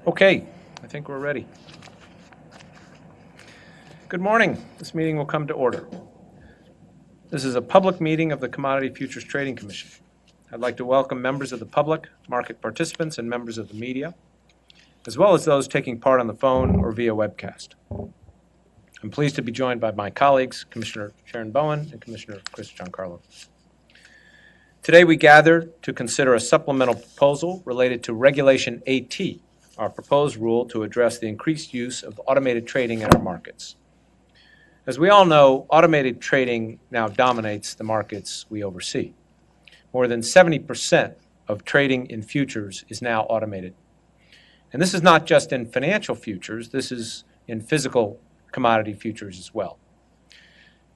Okay, I think we're ready. Good morning. This meeting will come to order. This is a public meeting of the Commodity Futures Trading Commission. I'd like to welcome members of the public, market participants, and members of the media, as well as those taking part on the phone or via webcast. I'm pleased to be joined by my colleagues, Commissioner Sharon Bowen and Commissioner Chris Giancarlo. Today we gather to consider a supplemental proposal related to Regulation AT, our proposed rule to address the increased use of automated trading in our markets. As we all know, automated trading now dominates the markets we oversee. More than 70% of trading in futures is now automated. And this is not just in financial futures, this is in physical commodity futures as well.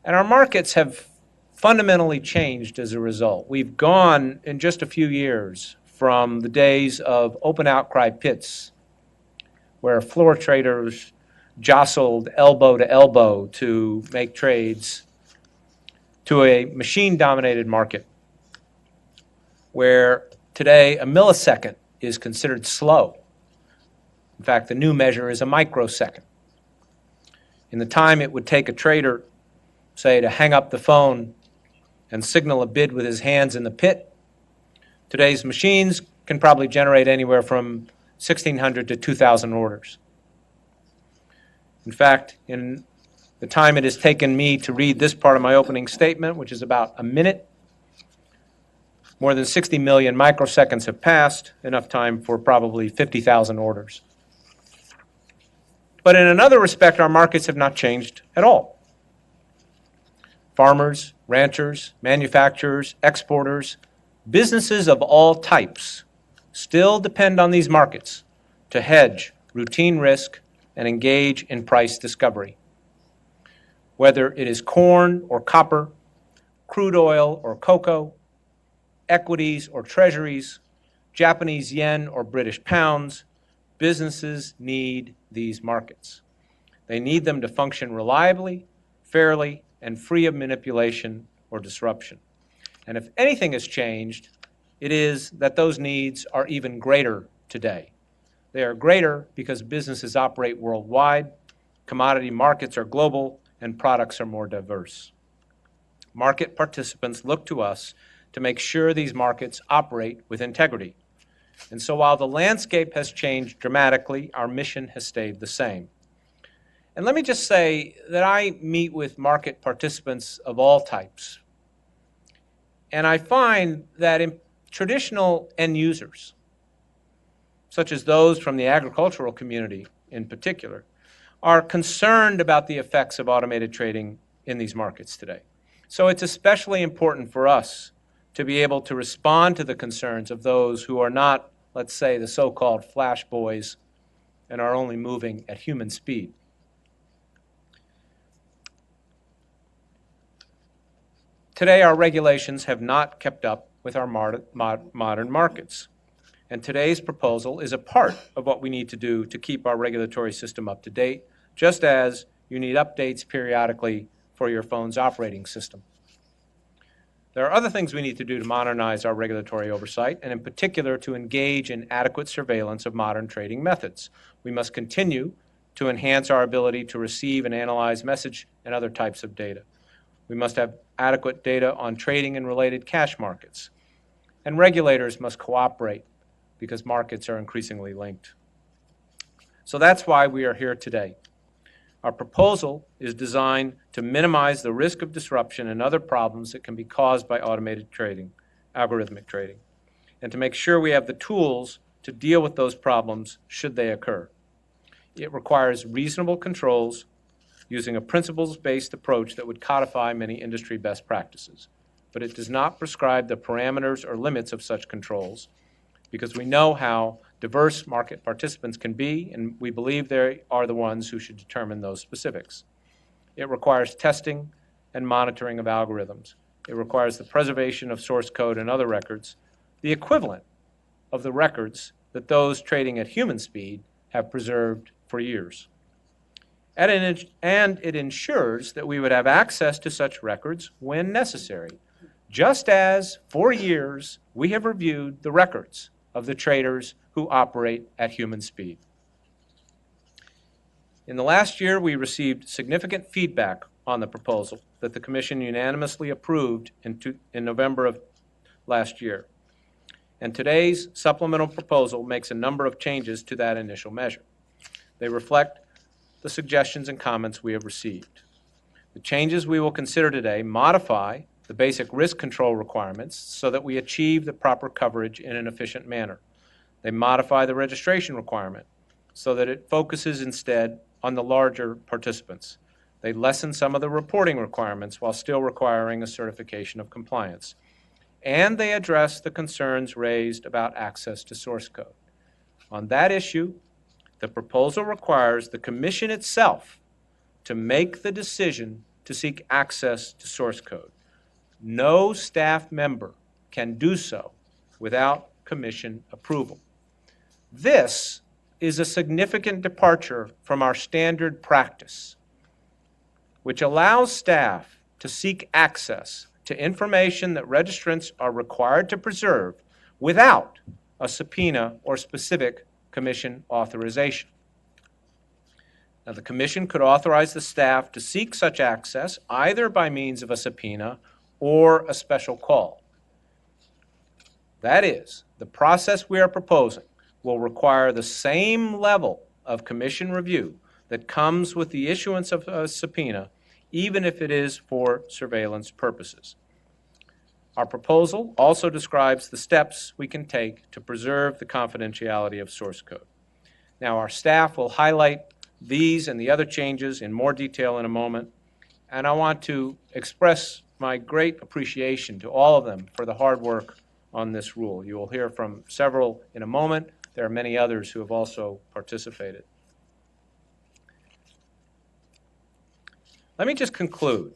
And our markets have fundamentally changed as a result. We've gone in just a few years from the days of open outcry pits where floor traders jostled elbow to elbow to make trades, to a machine-dominated market where today a millisecond is considered slow. In fact, the new measure is a microsecond. In the time it would take a trader, say, to hang up the phone and signal a bid with his hands in the pit, today's machines can probably generate anywhere from 1,600 to 2,000 orders. In fact, in the time it has taken me to read this part of my opening statement, which is about a minute, more than 60 million microseconds have passed, enough time for probably 50,000 orders. But in another respect, our markets have not changed at all. Farmers, ranchers, manufacturers, exporters, businesses of all types still depend on these markets to hedge routine risk and engage in price discovery. Whether it is corn or copper, crude oil or cocoa, equities or treasuries, Japanese yen or British pounds, businesses need these markets. They need them to function reliably, fairly, and free of manipulation or disruption. And if anything has changed, it is that those needs are even greater today. They are greater because businesses operate worldwide, commodity markets are global, and products are more diverse. Market participants look to us to make sure these markets operate with integrity. And so while the landscape has changed dramatically, our mission has stayed the same. And let me just say that I meet with market participants of all types. And I find that in traditional end users, such as those from the agricultural community in particular, are concerned about the effects of automated trading in these markets today. So it's especially important for us to be able to respond to the concerns of those who are not, let's say, the so-called flash boys and are only moving at human speed. Today, our regulations have not kept up with our modern markets. And today's proposal is a part of what we need to do to keep our regulatory system up to date, just as you need updates periodically for your phone's operating system. There are other things we need to do to modernize our regulatory oversight, and in particular to engage in adequate surveillance of modern trading methods. We must continue to enhance our ability to receive and analyze message and other types of data. We must have adequate data on trading and related cash markets. And regulators must cooperate because markets are increasingly linked. So that's why we are here today. Our proposal is designed to minimize the risk of disruption and other problems that can be caused by automated trading, algorithmic trading, and to make sure we have the tools to deal with those problems should they occur. It requires reasonable controls using a principles-based approach that would codify many industry best practices. But it does not prescribe the parameters or limits of such controls, because we know how diverse market participants can be, and we believe they are the ones who should determine those specifics. It requires testing and monitoring of algorithms. It requires the preservation of source code and other records, the equivalent of the records that those trading at human speed have preserved for years. And it ensures that we would have access to such records when necessary, just as for years we have reviewed the records of the traders who operate at human speed. In the last year, we received significant feedback on the proposal that the Commission unanimously approved in November of last year. And today's supplemental proposal makes a number of changes to that initial measure. They reflect the suggestions and comments we have received. The changes we will consider today modify the basic risk control requirements so that we achieve the proper coverage in an efficient manner. They modify the registration requirement so that it focuses instead on the larger participants. They lessen some of the reporting requirements while still requiring a certification of compliance. And they address the concerns raised about access to source code. On that issue, the proposal requires the Commission itself to make the decision to seek access to source code. No staff member can do so without Commission approval. This is a significant departure from our standard practice, which allows staff to seek access to information that registrants are required to preserve without a subpoena or specific Commission authorization. Now, the Commission could authorize the staff to seek such access either by means of a subpoena or a special call. That is, the process we are proposing will require the same level of Commission review that comes with the issuance of a subpoena, even if it is for surveillance purposes. Our proposal also describes the steps we can take to preserve the confidentiality of source code. Now, our staff will highlight these and the other changes in more detail in a moment, and I want to express my great appreciation to all of them for the hard work on this rule. You will hear from several in a moment. There are many others who have also participated. Let me just conclude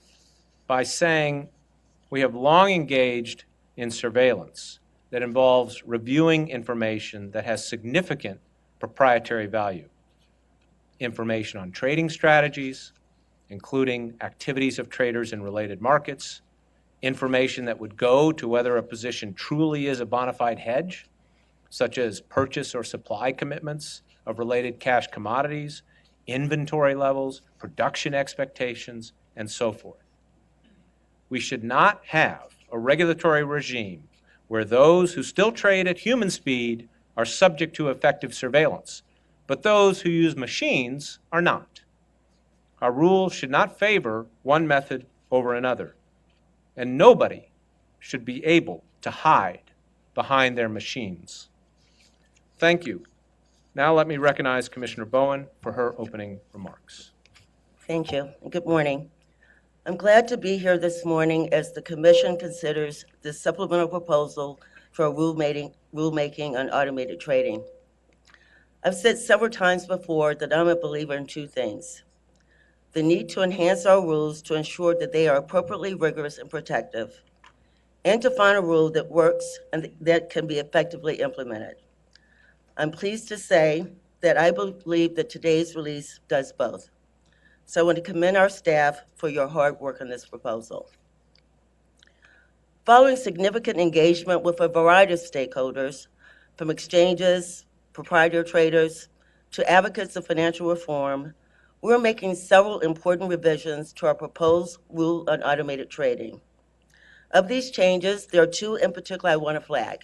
by saying we have long engaged in surveillance that involves reviewing information that has significant proprietary value. Information on trading strategies, including activities of traders in related markets, information that would go to whether a position truly is a bona fide hedge, such as purchase or supply commitments of related cash commodities, inventory levels, production expectations, and so forth. We should not have a regulatory regime where those who still trade at human speed are subject to effective surveillance, but those who use machines are not. Our rules should not favor one method over another, and nobody should be able to hide behind their machines. Thank you. Now let me recognize Commissioner Bowen for her opening remarks. Thank you, and good morning. I'm glad to be here this morning as the Commission considers the supplemental proposal for rulemaking on automated trading. I've said several times before that I'm a believer in two things: the need to enhance our rules to ensure that they are appropriately rigorous and protective, and to find a rule that works and that can be effectively implemented. I'm pleased to say that I believe that today's release does both. So I want to commend our staff for your hard work on this proposal. Following significant engagement with a variety of stakeholders, from exchanges, proprietary traders, to advocates of financial reform, we're making several important revisions to our proposed rule on automated trading. Of these changes, there are two in particular I want to flag.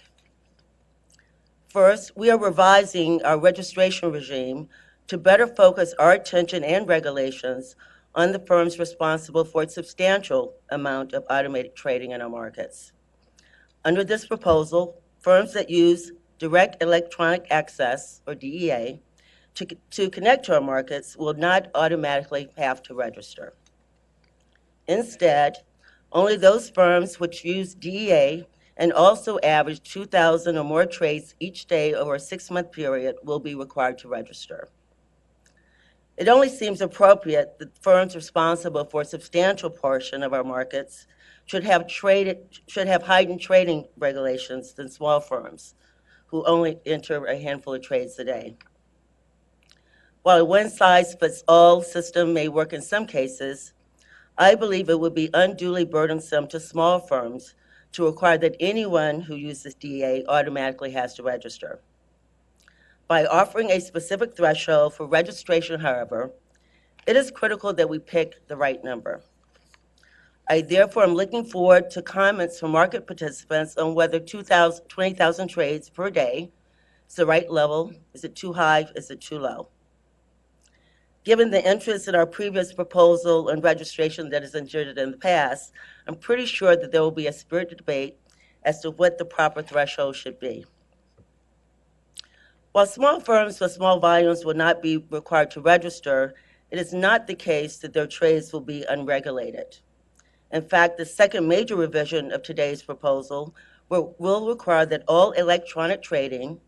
First, we are revising our registration regime to better focus our attention and regulations on the firms responsible for a substantial amount of automated trading in our markets. Under this proposal, firms that use direct electronic access, or DEA, to connect to our markets will not automatically have to register. Instead, only those firms which use DEA and also average 2,000 or more trades each day over a 6-month period will be required to register. It only seems appropriate that firms responsible for a substantial portion of our markets should have heightened trading regulations than small firms, who only enter a handful of trades a day. While a one-size-fits-all system may work in some cases, I believe it would be unduly burdensome to small firms to require that anyone who uses DEA automatically has to register. By offering a specific threshold for registration, however, It is critical that we pick the right number. I therefore am looking forward to comments from market participants on whether 20,000 trades per day is the right level. Is it too high? Is it too low? Given the interest in our previous proposal and registration that has engendered in the past, I'm pretty sure that there will be a spirited debate as to what the proper threshold should be. While small firms with small volumes will not be required to register, it is not the case that their trades will be unregulated. In fact, the second major revision of today's proposal will require that all electronic trading,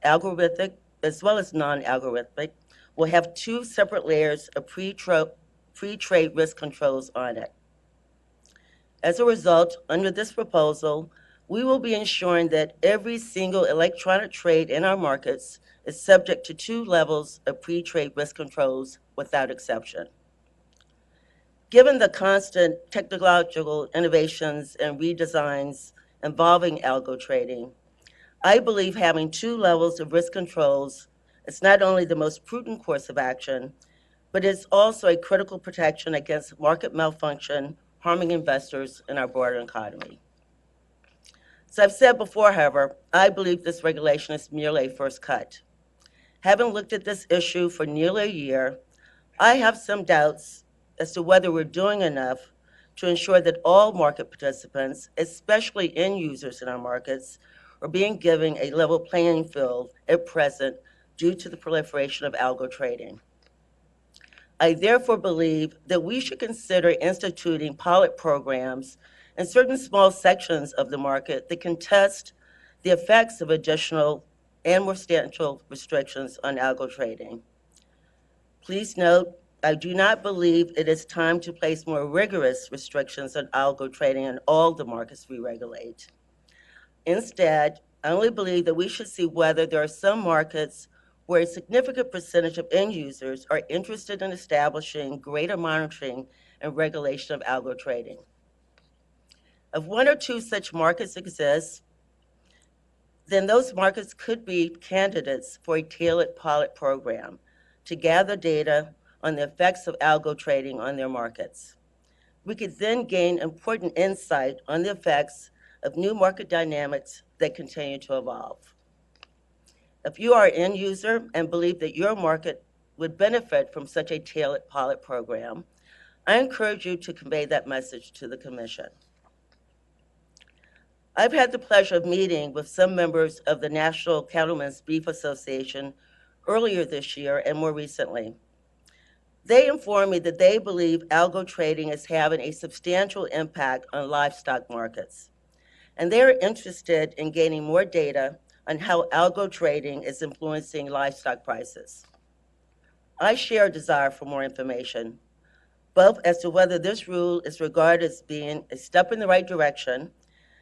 algorithmic as well as non-algorithmic, will have two separate layers of pre-trade risk controls on it. As a result, under this proposal, we will be ensuring that every single electronic trade in our markets is subject to two levels of pre-trade risk controls without exception. Given the constant technological innovations and redesigns involving algo trading, I believe having two levels of risk controls is not only the most prudent course of action, but it's also a critical protection against market malfunction harming investors in our broader economy. As I've said before, however, I believe this regulation is merely a first cut. Having looked at this issue for nearly a year, I have some doubts as to whether we're doing enough to ensure that all market participants, especially end users in our markets, are being given a level playing field at present due to the proliferation of algo trading. I therefore believe that we should consider instituting pilot programs in certain small sections of the market that can test the effects of additional and more substantial restrictions on algo trading. Please note, I do not believe it is time to place more rigorous restrictions on algo trading in all the markets we regulate. Instead, I only believe that we should see whether there are some markets where a significant percentage of end users are interested in establishing greater monitoring and regulation of algo trading. If one or two such markets exist, then those markets could be candidates for a tailored pilot program to gather data on the effects of algo trading on their markets. We could then gain important insight on the effects of new market dynamics that continue to evolve. If you are an end user and believe that your market would benefit from such a tailored pilot program, I encourage you to convey that message to the Commission. I've had the pleasure of meeting with some members of the National Cattlemen's Beef Association earlier this year and more recently. They informed me that they believe algo trading is having a substantial impact on livestock markets, and they are interested in gaining more data on how algo trading is influencing livestock prices. I share a desire for more information, both as to whether this rule is regarded as being a step in the right direction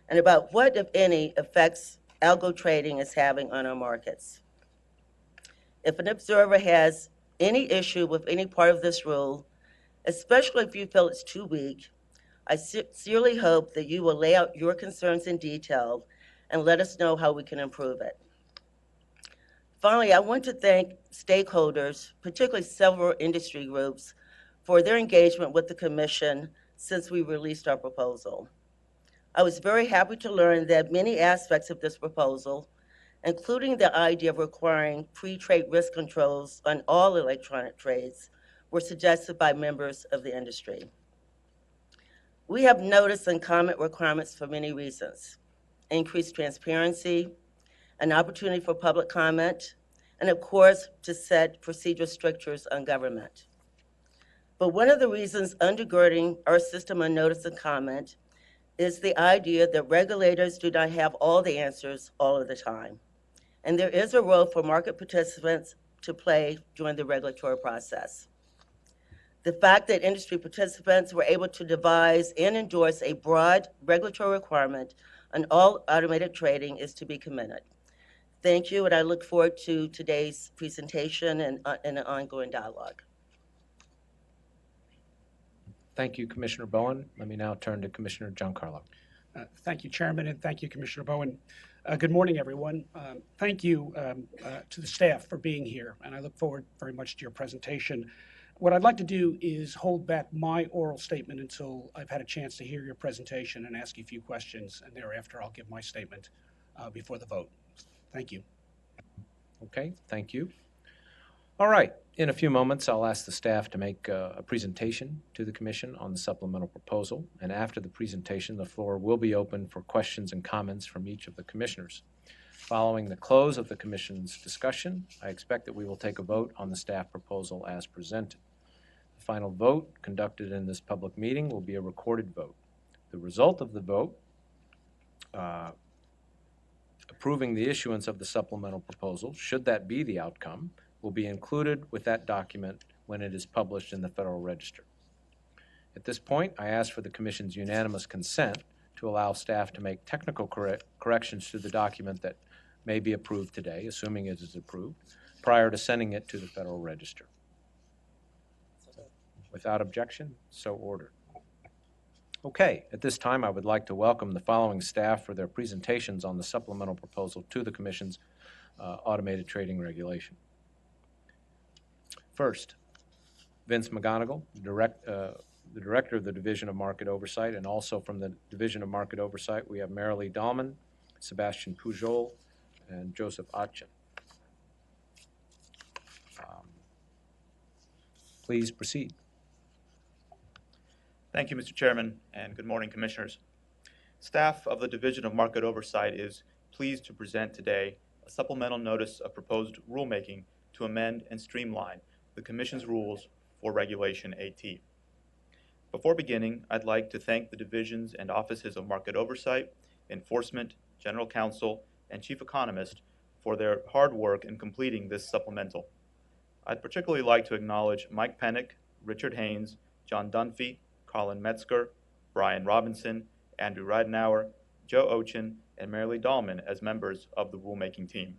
and about what, if any, effects algo trading is having on our markets. If an observer has any issue with any part of this rule, especially if you feel it's too weak, I sincerely hope that you will lay out your concerns in detail and let us know how we can improve it. Finally, I want to thank stakeholders, particularly several industry groups, for their engagement with the Commission since we released our proposal. I was very happy to learn that many aspects of this proposal, including the idea of requiring pre-trade risk controls on all electronic trades, were suggested by members of the industry. We have notice and comment requirements for many reasons: increased transparency, an opportunity for public comment, and of course, to set procedural strictures on government. But one of the reasons undergirding our system on notice and comment is the idea that regulators do not have all the answers all of the time. And there is a role for market participants to play during the regulatory process. The fact that industry participants were able to devise and endorse a broad regulatory requirement on all automated trading is to be commended. Thank you, and I look forward to today's presentation and an ongoing dialogue. Thank you, Commissioner Bowen. Let me now turn to Commissioner Giancarlo. Thank you, Chairman, and thank you, Commissioner Bowen. Good morning, everyone. Thank you to the staff for being here, and I look forward very much to your presentation. What I'd like to do is hold back my oral statement until I've had a chance to hear your presentation and ask you a few questions, and thereafter I'll give my statement before the vote. Thank you. Okay, thank you. All right, in a few moments, I'll ask the staff to make a presentation to the commission on the supplemental proposal, and after the presentation, the floor will be open for questions and comments from each of the commissioners. Following the close of the commission's discussion, I expect that we will take a vote on the staff proposal as presented. The final vote conducted in this public meeting will be a recorded vote. The result of the vote approving the issuance of the supplemental proposal, should that be the outcome, will be included with that document when it is published in the Federal Register. At this point, I ask for the Commission's unanimous consent to allow staff to make technical corrections to the document that may be approved today, assuming it is approved, prior to sending it to the Federal Register. Without objection, so ordered. Okay, at this time, I would like to welcome the following staff for their presentations on the supplemental proposal to the Commission's automated trading regulation. First, Vince McGonigal, the Director of the Division of Market Oversight, and also from the Division of Market Oversight, we have Marilee Dahlman, Sebastian Pujol, and Joseph Atchen. Please proceed. Thank you, Mr. Chairman, and good morning, Commissioners. Staff of the Division of Market Oversight is pleased to present today a supplemental notice of proposed rulemaking to amend and streamline the Commission's rules for Regulation AT. Before beginning, I'd like to thank the divisions and offices of Market Oversight, Enforcement, General Counsel, and Chief Economist for their hard work in completing this supplemental. I'd particularly like to acknowledge Mike Pennick, Richard Haynes, John Dunphy, Colin Metzger, Brian Robinson, Andrew Ridenauer, Joe Ochin, and Marilee Dahlman as members of the rulemaking team.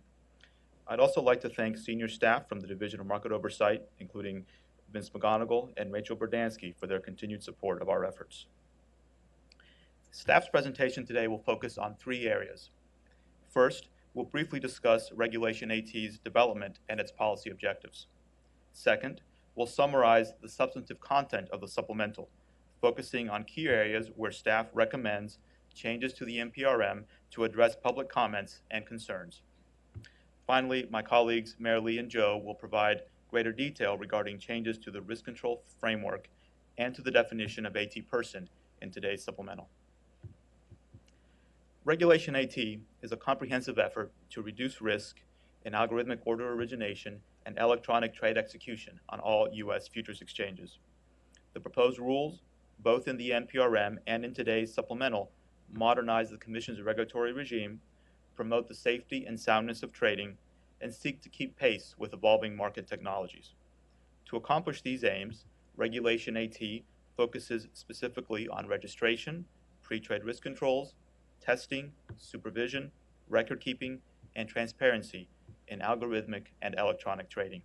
I'd also like to thank senior staff from the Division of Market Oversight, including Vince McGonigal and Rachel Berdansky, for their continued support of our efforts. Staff's presentation today will focus on three areas. First, we'll briefly discuss Regulation AT's development and its policy objectives. Second, we'll summarize the substantive content of the supplemental, focusing on key areas where staff recommends changes to the NPRM to address public comments and concerns. Finally, my colleagues Marilee and Joe will provide greater detail regarding changes to the risk control framework and to the definition of AT person in today's supplemental. Regulation AT is a comprehensive effort to reduce risk in algorithmic order origination and electronic trade execution on all U.S. futures exchanges. The proposed rules, both in the NPRM and in today's supplemental, modernize the Commission's regulatory regime, promote the safety and soundness of trading, and seek to keep pace with evolving market technologies. To accomplish these aims, Regulation AT focuses specifically on registration, pre-trade risk controls, testing, supervision, record keeping, and transparency in algorithmic and electronic trading.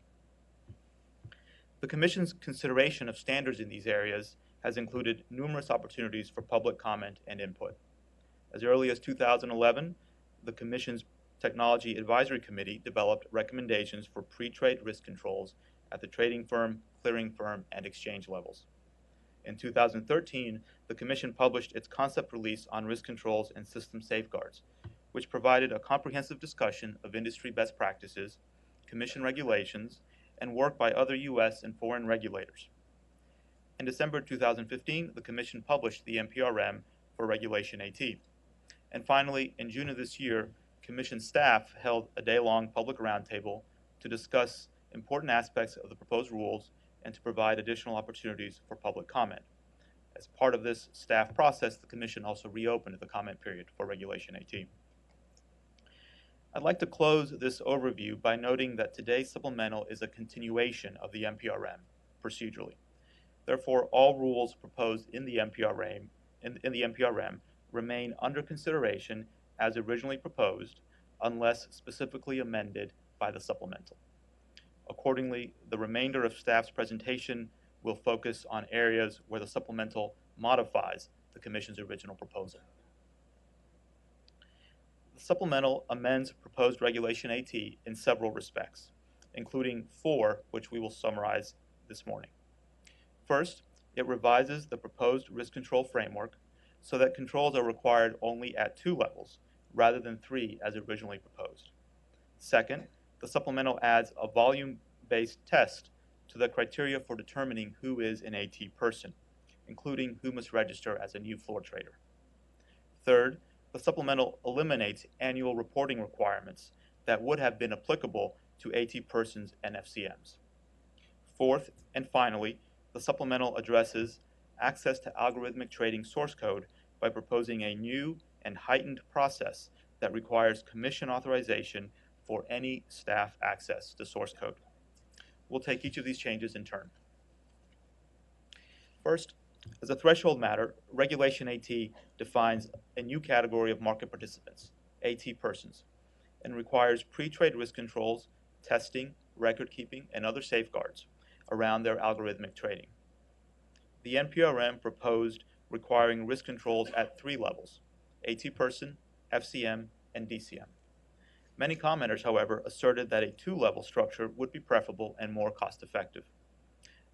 The Commission's consideration of standards in these areas has included numerous opportunities for public comment and input. As early as 2011, the Commission's Technology Advisory Committee developed recommendations for pre-trade risk controls at the trading firm, clearing firm, and exchange levels. In 2013, the Commission published its concept release on risk controls and system safeguards, which provided a comprehensive discussion of industry best practices, Commission regulations, and work by other U.S. and foreign regulators. In December 2015, the Commission published the NPRM for Regulation AT. And finally, in June of this year, Commission staff held a day-long public roundtable to discuss important aspects of the proposed rules and to provide additional opportunities for public comment. As part of this staff process, the Commission also reopened the comment period for Regulation AT. I'd like to close this overview by noting that today's supplemental is a continuation of the NPRM procedurally. Therefore, all rules proposed in the NPRM remain under consideration as originally proposed, unless specifically amended by the supplemental. Accordingly, the remainder of staff's presentation will focus on areas where the supplemental modifies the Commission's original proposal. The supplemental amends proposed Regulation AT in several respects, including four which we will summarize this morning. First, it revises the proposed risk control framework so that controls are required only at 2 levels, rather than 3 as originally proposed. Second, the supplemental adds a volume-based test to the criteria for determining who is an AT person, including who must register as a new floor trader. Third, the supplemental eliminates annual reporting requirements that would have been applicable to AT persons and FCMs. Fourth, and finally, the supplemental addresses access to algorithmic trading source code by proposing a new and heightened process that requires commission authorization for any staff access to source code. We'll take each of these changes in turn. First, as a threshold matter, Regulation AT defines a new category of market participants, AT persons, and requires pre-trade risk controls, testing, record keeping, and other safeguards around their algorithmic trading. The NPRM proposed requiring risk controls at 3 levels, AT person, FCM, and DCM. Many commenters, however, asserted that a 2-level structure would be preferable and more cost-effective.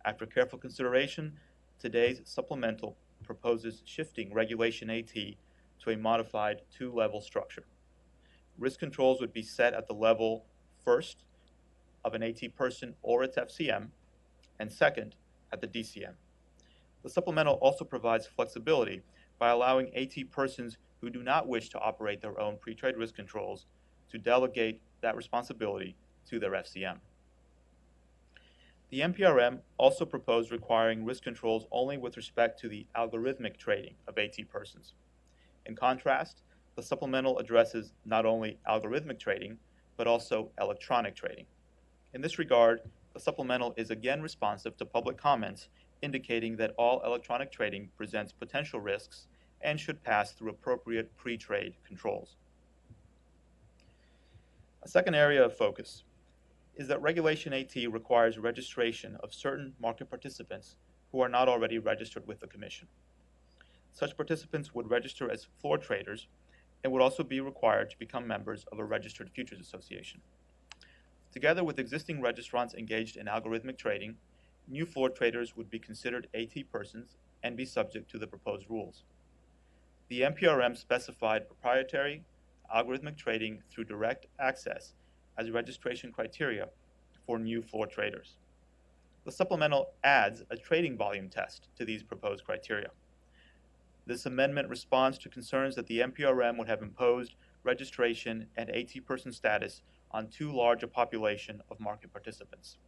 After careful consideration, today's supplemental proposes shifting Regulation AT to a modified 2-level structure. Risk controls would be set at the level first of an AT person or its FCM, and second at the DCM. The supplemental also provides flexibility by allowing AT persons who do not wish to operate their own pre-trade risk controls to delegate that responsibility to their FCM. The NPRM also proposed requiring risk controls only with respect to the algorithmic trading of AT persons. In contrast, the supplemental addresses not only algorithmic trading, but also electronic trading. In this regard, the supplemental is again responsive to public comments indicating that all electronic trading presents potential risks and should pass through appropriate pre-trade controls. A second area of focus is that Regulation AT requires registration of certain market participants who are not already registered with the Commission. Such participants would register as floor traders and would also be required to become members of a registered futures association. Together with existing registrants engaged in algorithmic trading, new floor traders would be considered AT persons and be subject to the proposed rules. The NPRM specified proprietary algorithmic trading through direct access as registration criteria for new floor traders. The supplemental adds a trading volume test to these proposed criteria. This amendment responds to concerns that the NPRM would have imposed registration and AT person status on too large a population of market participants.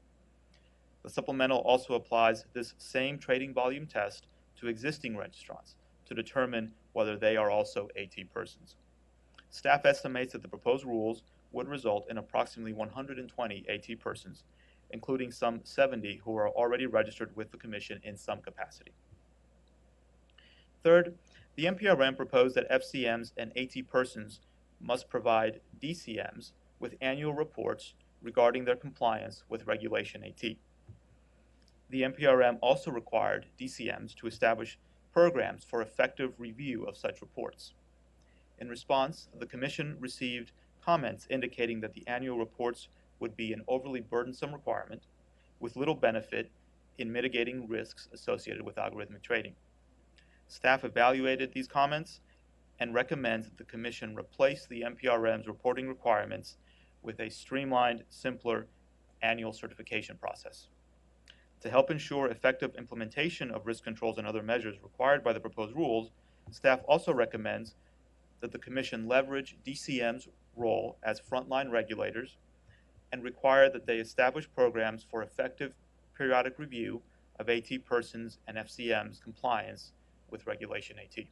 The supplemental also applies this same trading volume test to existing registrants to determine whether they are also AT persons. Staff estimates that the proposed rules would result in approximately 120 AT persons, including some 70 who are already registered with the Commission in some capacity. Third, the NPRM proposed that FCMs and AT persons must provide DCMs with annual reports regarding their compliance with Regulation AT. The NPRM also required DCMs to establish programs for effective review of such reports. In response, the Commission received comments indicating that the annual reports would be an overly burdensome requirement with little benefit in mitigating risks associated with algorithmic trading. Staff evaluated these comments and recommends that the Commission replace the NPRM's reporting requirements with a streamlined, simpler annual certification process. To help ensure effective implementation of risk controls and other measures required by the proposed rules, staff also recommends that the Commission leverage DCM's role as frontline regulators and require that they establish programs for effective periodic review of AT persons and FCM's compliance with Regulation AT.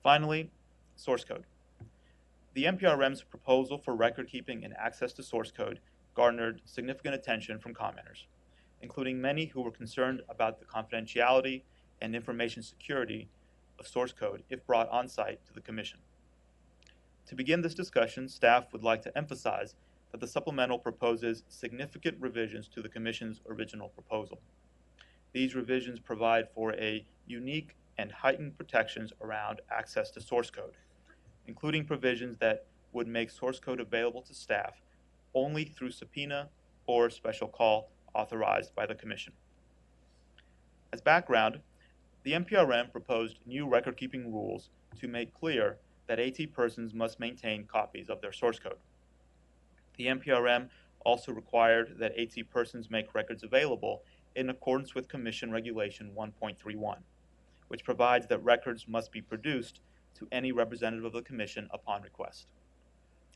Finally, source code. The NPRM's proposal for record keeping and access to source code garnered significant attention from commenters, including many who were concerned about the confidentiality and information security of source code if brought on site to the Commission. To begin this discussion, staff would like to emphasize that the supplemental proposes significant revisions to the Commission's original proposal. These revisions provide for a unique and heightened protections around access to source code, including provisions that would make source code available to staff only through subpoena or special call authorized by the Commission. As background, the NPRM proposed new record-keeping rules to make clear that AT persons must maintain copies of their source code. The NPRM also required that AT persons make records available in accordance with Commission Regulation 1.31, which provides that records must be produced to any representative of the Commission upon request.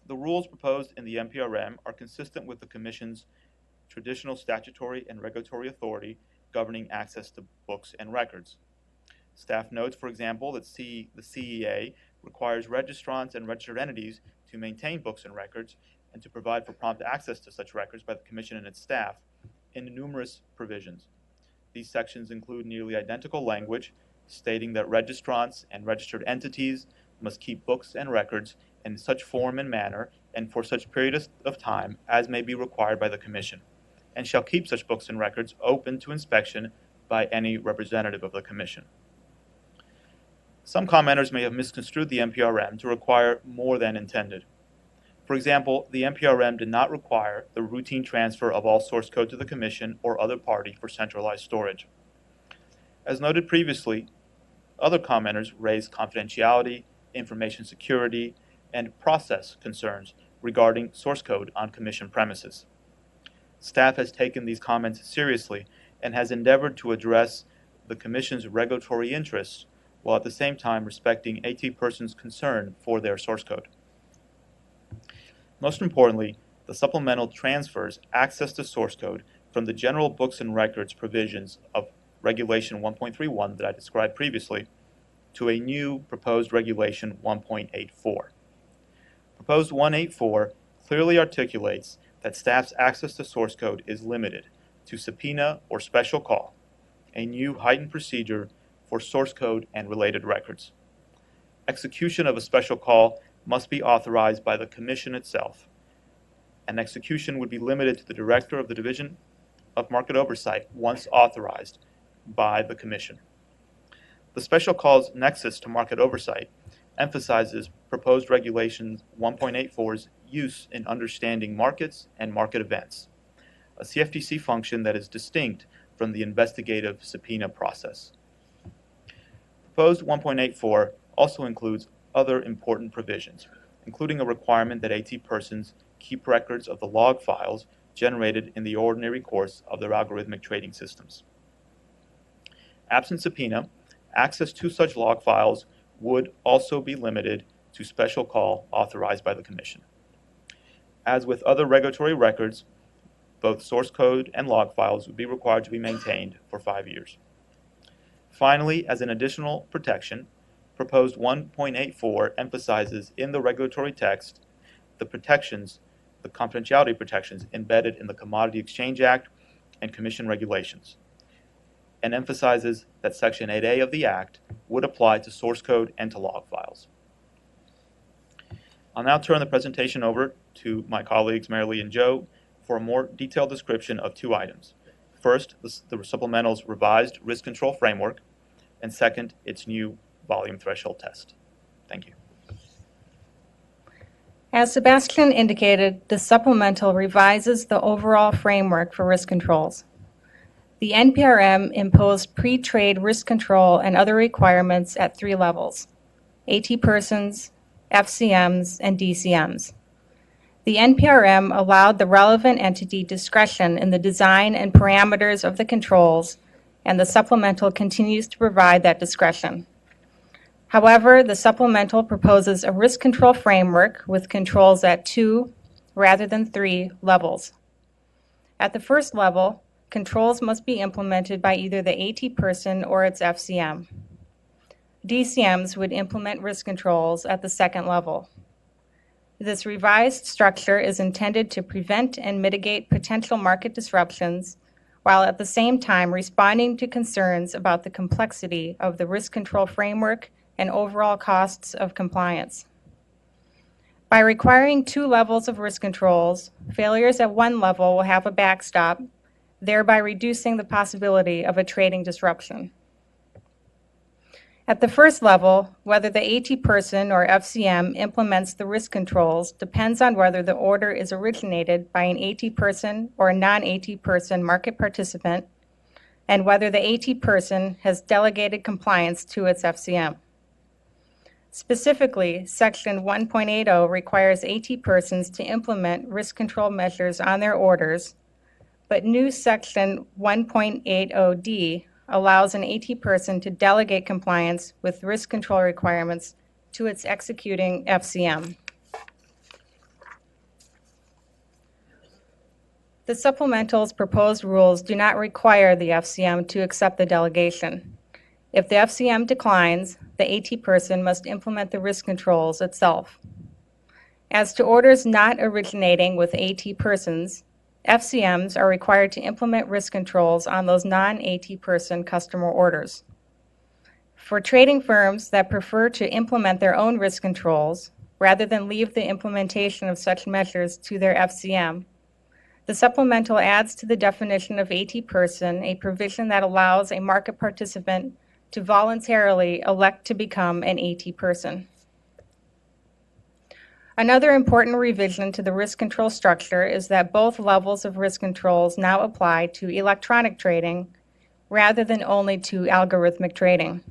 The rules proposed in the NPRM are consistent with the Commission's traditional statutory and regulatory authority governing access to books and records. Staff notes, for example, that the CEA requires registrants and registered entities to maintain books and records and to provide for prompt access to such records by the Commission and its staff in numerous provisions. These sections include nearly identical language stating that registrants and registered entities must keep books and records in such form and manner and for such period of time as may be required by the Commission, and shall keep such books and records open to inspection by any representative of the Commission. Some commenters may have misconstrued the NPRM to require more than intended. For example, the NPRM did not require the routine transfer of all source code to the Commission or other party for centralized storage. As noted previously, other commenters raised confidentiality, information security, and process concerns regarding source code on Commission premises. Staff has taken these comments seriously and has endeavored to address the Commission's regulatory interests while at the same time respecting AT persons' concern for their source code. Most importantly, the supplemental transfers access to source code from the general books and records provisions of Regulation 1.31 that I described previously to a new proposed Regulation 1.84. Proposed 184 clearly articulates that staff's access to source code is limited to subpoena or special call, a new heightened procedure for source code and related records. Execution of a special call must be authorized by the Commission itself, and execution would be limited to the Director of the Division of Market Oversight once authorized by the Commission. The special call's nexus to market oversight emphasizes proposed Regulation 1.84's use in understanding markets and market events, a CFTC function that is distinct from the investigative subpoena process. Proposed 1.84 also includes other important provisions, including a requirement that AT persons keep records of the log files generated in the ordinary course of their algorithmic trading systems. Absent subpoena, access to such log files would also be limited to special call authorized by the Commission. As with other regulatory records, both source code and log files would be required to be maintained for 5 years. Finally, as an additional protection, proposed 1.84 emphasizes in the regulatory text the confidentiality protections embedded in the Commodity Exchange Act and Commission regulations, and emphasizes that Section 8A of the Act would apply to source code and to log files. I'll now turn the presentation over to my colleagues Marilee and Joe for a more detailed description of two items. First, the supplemental's revised risk control framework, and second, its new volume threshold test. Thank you. As Sebastian indicated, the supplemental revises the overall framework for risk controls. The NPRM imposed pre-trade risk control and other requirements at 3 levels: AT persons, FCMs, and DCMs. The NPRM allowed the relevant entity discretion in the design and parameters of the controls, and the supplemental continues to provide that discretion. However, the supplemental proposes a risk control framework with controls at 2 rather than 3 levels. At the first level, controls must be implemented by either the AT person or its FCM. DCMs would implement risk controls at the second level. This revised structure is intended to prevent and mitigate potential market disruptions, while at the same time responding to concerns about the complexity of the risk control framework and overall costs of compliance. By requiring 2 levels of risk controls, failures at 1 level will have a backstop, thereby reducing the possibility of a trading disruption. At the first level, whether the AT person or FCM implements the risk controls depends on whether the order is originated by an AT person or a non-AT person market participant, and whether the AT person has delegated compliance to its FCM. Specifically, Section 1.80 requires AT persons to implement risk control measures on their orders, but new Section 1.80D allows an AT person to delegate compliance with risk control requirements to its executing FCM. The supplemental's proposed rules do not require the FCM to accept the delegation. If the FCM declines, the AT person must implement the risk controls itself. As to orders not originating with AT persons, FCMs are required to implement risk controls on those non-AT person customer orders. For trading firms that prefer to implement their own risk controls, rather than leave the implementation of such measures to their FCM, the supplemental adds to the definition of AT person a provision that allows a market participant to voluntarily elect to become an AT person. Another important revision to the risk control structure is that both levels of risk controls now apply to electronic trading rather than only to algorithmic trading.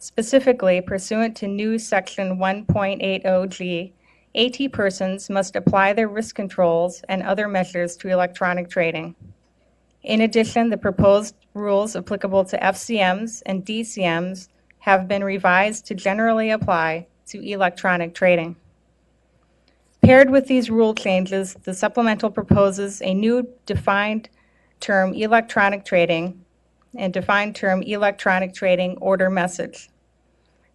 Specifically, pursuant to new Section 1.80G, AT persons must apply their risk controls and other measures to electronic trading. In addition, the proposed rules applicable to FCMs and DCMs have been revised to generally apply to electronic trading. Paired with these rule changes, the supplemental proposes a new defined term electronic trading and defined term electronic trading order message.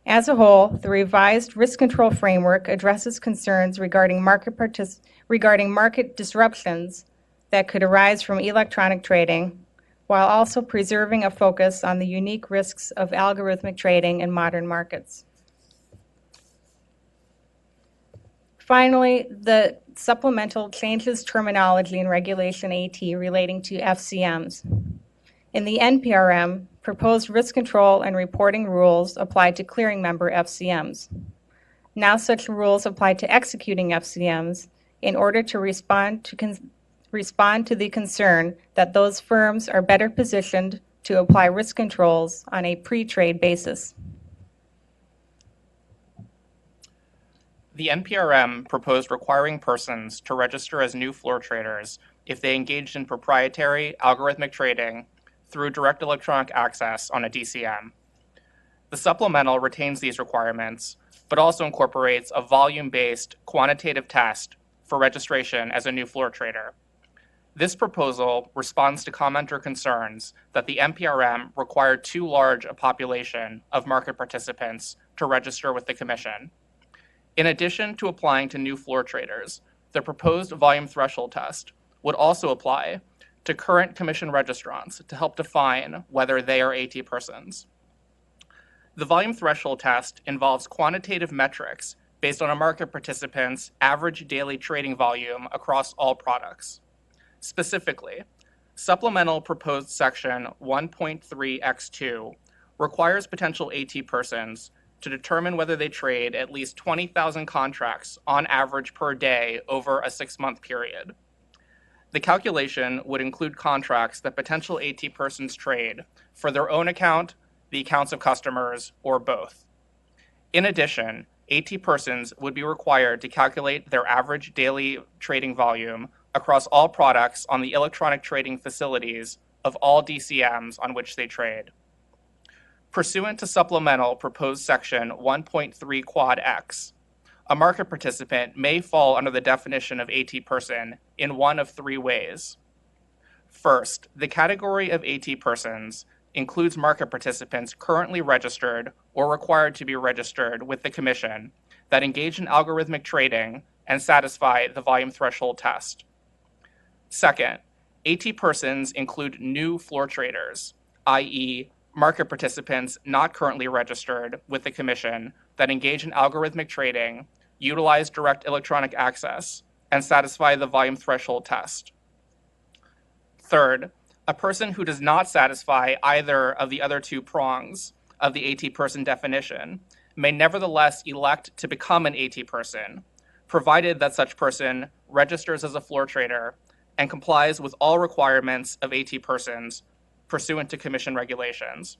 As a whole, the revised risk control framework addresses concerns regarding market disruptions that could arise from electronic trading, while also preserving a focus on the unique risks of algorithmic trading in modern markets. Finally, the supplemental changes terminology in Regulation AT relating to FCMs. In the NPRM, proposed risk control and reporting rules apply to clearing member FCMs. Now such rules apply to executing FCMs in order to respond to the concern that those firms are better positioned to apply risk controls on a pre-trade basis. The NPRM proposed requiring persons to register as new floor traders if they engaged in proprietary algorithmic trading through direct electronic access on a DCM. The supplemental retains these requirements, but also incorporates a volume-based quantitative test for registration as a new floor trader. This proposal responds to commenter concerns that the NPRM required too large a population of market participants to register with the Commission. In addition to applying to new floor traders, the proposed volume threshold test would also apply to current Commission registrants to help define whether they are AT persons. The volume threshold test involves quantitative metrics based on a market participant's average daily trading volume across all products. Specifically, supplemental proposed section 1.3x2 requires potential AT persons to determine whether they trade at least 20,000 contracts on average per day over a 6-month period. The calculation would include contracts that potential AT persons trade for their own account, the accounts of customers, or both. In addition, AT persons would be required to calculate their average daily trading volume across all products on the electronic trading facilities of all DCMs on which they trade. Pursuant to supplemental proposed section 1.3 quad X, a market participant may fall under the definition of AT person in one of 3 ways. First, the category of AT persons includes market participants currently registered or required to be registered with the Commission that engage in algorithmic trading and satisfy the volume threshold test. Second, AT persons include new floor traders, i.e., market participants not currently registered with the Commission that engage in algorithmic trading, utilize direct electronic access, and satisfy the volume threshold test. Third, a person who does not satisfy either of the other 2 prongs of the AT person definition may nevertheless elect to become an AT person, provided that such person registers as a floor trader and complies with all requirements of AT persons pursuant to Commission regulations.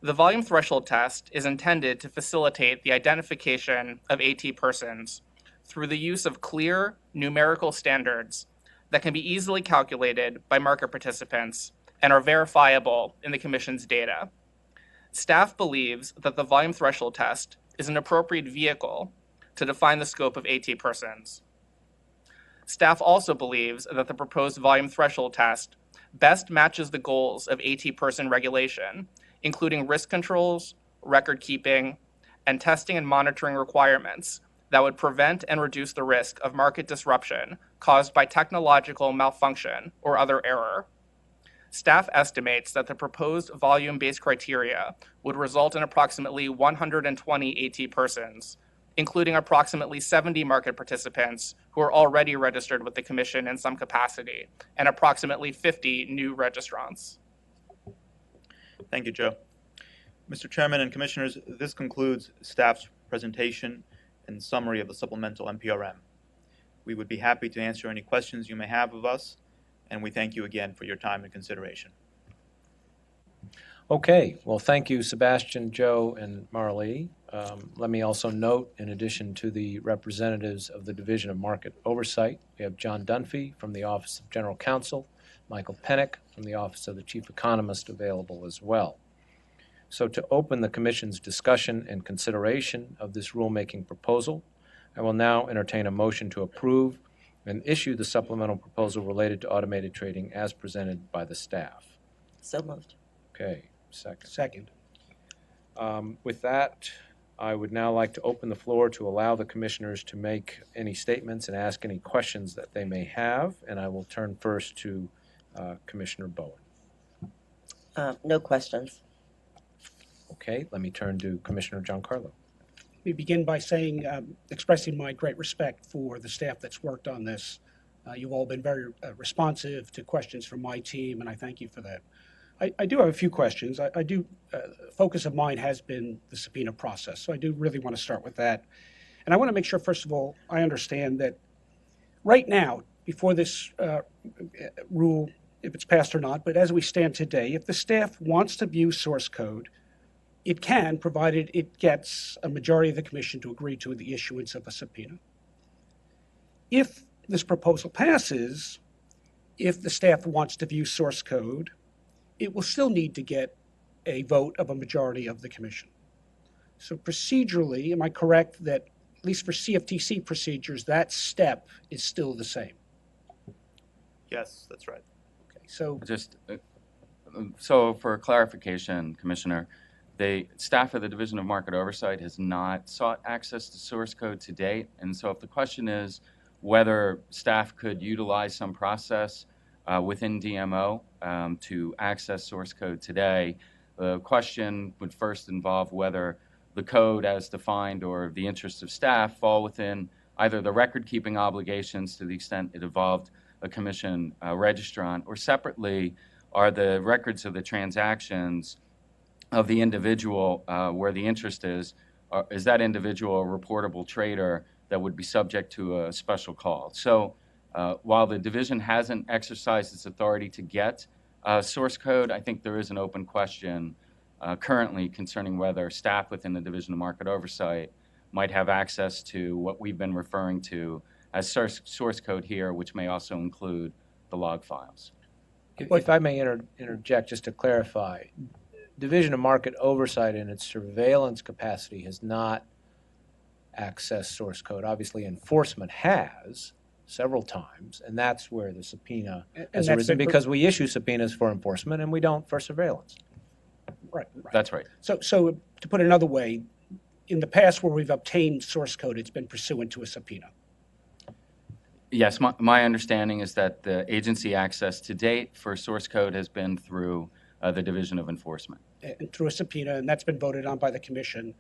The volume threshold test is intended to facilitate the identification of AT persons through the use of clear numerical standards that can be easily calculated by market participants and are verifiable in the Commission's data. Staff believes that the volume threshold test is an appropriate vehicle to define the scope of AT persons. Staff also believes that the proposed volume threshold test best matches the goals of AT person regulation, including risk controls, record keeping, and testing and monitoring requirements that would prevent and reduce the risk of market disruption caused by technological malfunction or other error. Staff estimates that the proposed volume-based criteria would result in approximately 120 AT persons, including approximately 70 market participants who are already registered with the Commission in some capacity, and approximately 50 new registrants. Thank you, Joe. Mr. Chairman and Commissioners, this concludes staff's presentation and summary of the supplemental NPRM. We would be happy to answer any questions you may have of us, and we thank you again for your time and consideration. Okay, well, thank you, Sebastian, Joe, and Marlee. Let me also note, in addition to the representatives of the Division of Market Oversight, we have John Dunphy from the Office of General Counsel, Michael Pennick from the Office of the Chief Economist available as well. So to open the Commission's discussion and consideration of this rulemaking proposal, I will now entertain a motion to approve and issue the supplemental proposal related to automated trading as presented by the staff. So moved. Okay, second. Second. With that, I would now like to open the floor to allow the commissioners to make any statements and ask any questions that they may have, and I will turn first to Commissioner Bowen. No questions. Okay, let me turn to Commissioner Giancarlo. Let me begin by saying, expressing my great respect for the staff that's worked on this. You've all been very responsive to questions from my team, and I thank you for that. I do have a few questions. I do, focus of mine has been the subpoena process, so I do really want to start with that. And I want to make sure, first of all, I understand that right now, before this rule, if it's passed or not, but as we stand today, if the staff wants to view source code, it can, provided it gets a majority of the commission to agree to the issuance of a subpoena. If this proposal passes, if the staff wants to view source code, it will still need to get a vote of a majority of the commission. So procedurally, am I correct that, at least for CFTC procedures, that step is still the same? Yes, that's right. Okay, so Just so for clarification, Commissioner, the staff of the Division of Market Oversight has not sought access to source code to date. And so if the question is whether staff could utilize some process within DMO to access source code today, the question would first involve whether the code as defined or the interests of staff fall within either the record-keeping obligations to the extent it involved a commission registrant, or separately are the records of the transactions of the individual where the interest is that individual a reportable trader that would be subject to a special call. So while the division hasn't exercised its authority to get source code, I think there is an open question currently concerning whether staff within the Division of Market Oversight might have access to what we've been referring to as source code here, which may also include the log files. If I may interject just to clarify, Division of Market Oversight in its surveillance capacity has not accessed source code. Obviously, enforcement has several times, and that's where the subpoena has arisen, because we issue subpoenas for enforcement and we don't for surveillance. right. That's right. So to put it another way, in the past where we've obtained source code, it's been pursuant to a subpoena. Yes, my understanding is that the agency access to date for source code has been through the Division of Enforcement. And through a subpoena, and that's been voted on by the commission.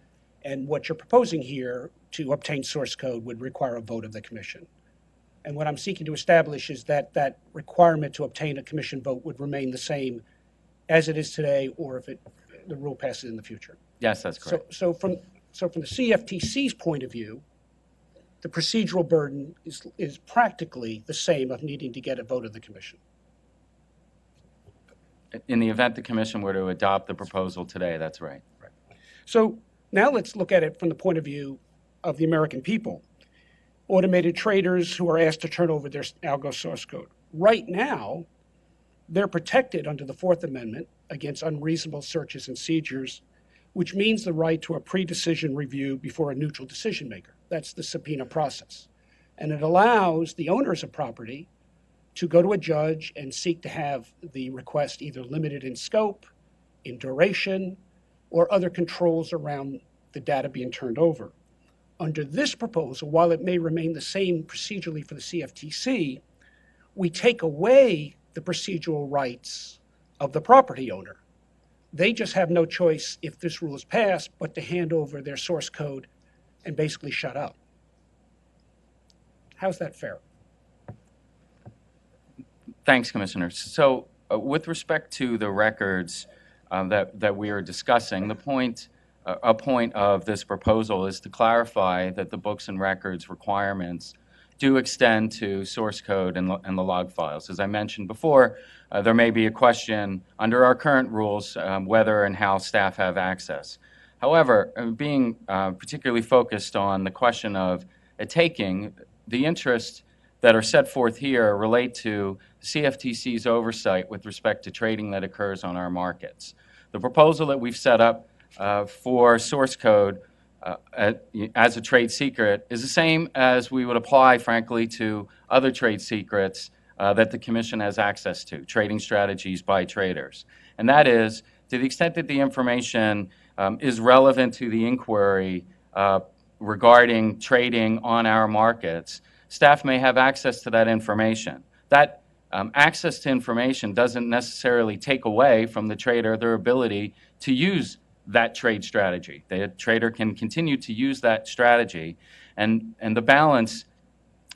And what you're proposing here to obtain source code would require a vote of the commission. And what I'm seeking to establish is that that requirement to obtain a commission vote would remain the same as it is today, or if the rule passes in the future. Yes, that's correct. So from the CFTC's point of view, the procedural burden is practically the same of needing to get a vote of the commission. In the event the commission were to adopt the proposal today, that's right. So now let's look at it from the point of view of the American people. Automated traders who are asked to turn over their algo source code. Right now, they're protected under the Fourth Amendment against unreasonable searches and seizures, which means the right to a pre-decision review before a neutral decision maker. That's the subpoena process. And it allows the owners of property to go to a judge and seek to have the request either limited in scope, in duration, or other controls around the data being turned over. Under this proposal, while it may remain the same procedurally for the CFTC, we take away the procedural rights of the property owner. They just have no choice, if this rule is passed, but to hand over their source code and basically shut up. How's that fair? Thanks, Commissioner. So with respect to the records that we are discussing, a point of this proposal is to clarify that the books and records requirements do extend to source code and the log files. As I mentioned before, there may be a question under our current rules whether and how staff have access. However, being particularly focused on the question of a taking, the interests that are set forth here relate to CFTC's oversight with respect to trading that occurs on our markets. The proposal that we've set up for source code as a trade secret is the same as we would apply, frankly, to other trade secrets that the Commission has access to, trading strategies by traders. And that is, to the extent that the information is relevant to the inquiry regarding trading on our markets, staff may have access to that information. That access to information doesn't necessarily take away from the trader their ability to use that trade strategy. The trader can continue to use that strategy, and the balance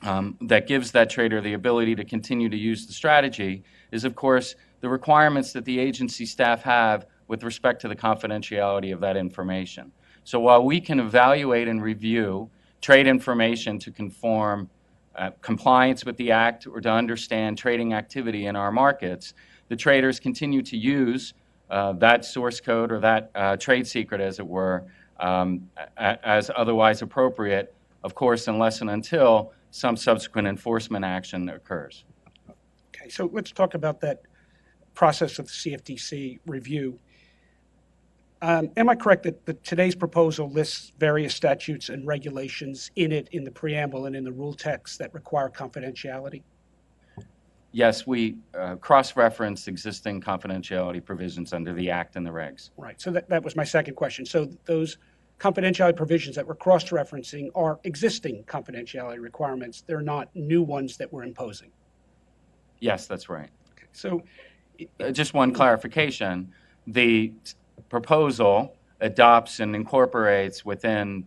that gives that trader the ability to continue to use the strategy is, of course, the requirements that the agency staff have with respect to the confidentiality of that information. So while we can evaluate and review trade information to conform compliance with the Act or to understand trading activity in our markets, the traders continue to use that source code or that trade secret, as it were, as otherwise appropriate, of course, unless and until some subsequent enforcement action occurs. Okay, so let's talk about that process of the CFTC review. Am I correct that today's proposal lists various statutes and regulations in the preamble and in the rule text that require confidentiality? Yes, we cross-reference existing confidentiality provisions under the Act and the regs. Right, so that was my second question. So those confidentiality provisions that we're cross-referencing are existing confidentiality requirements. They're not new ones that we're imposing. Yes, that's right. Okay, so just one clarification. The proposal adopts and incorporates within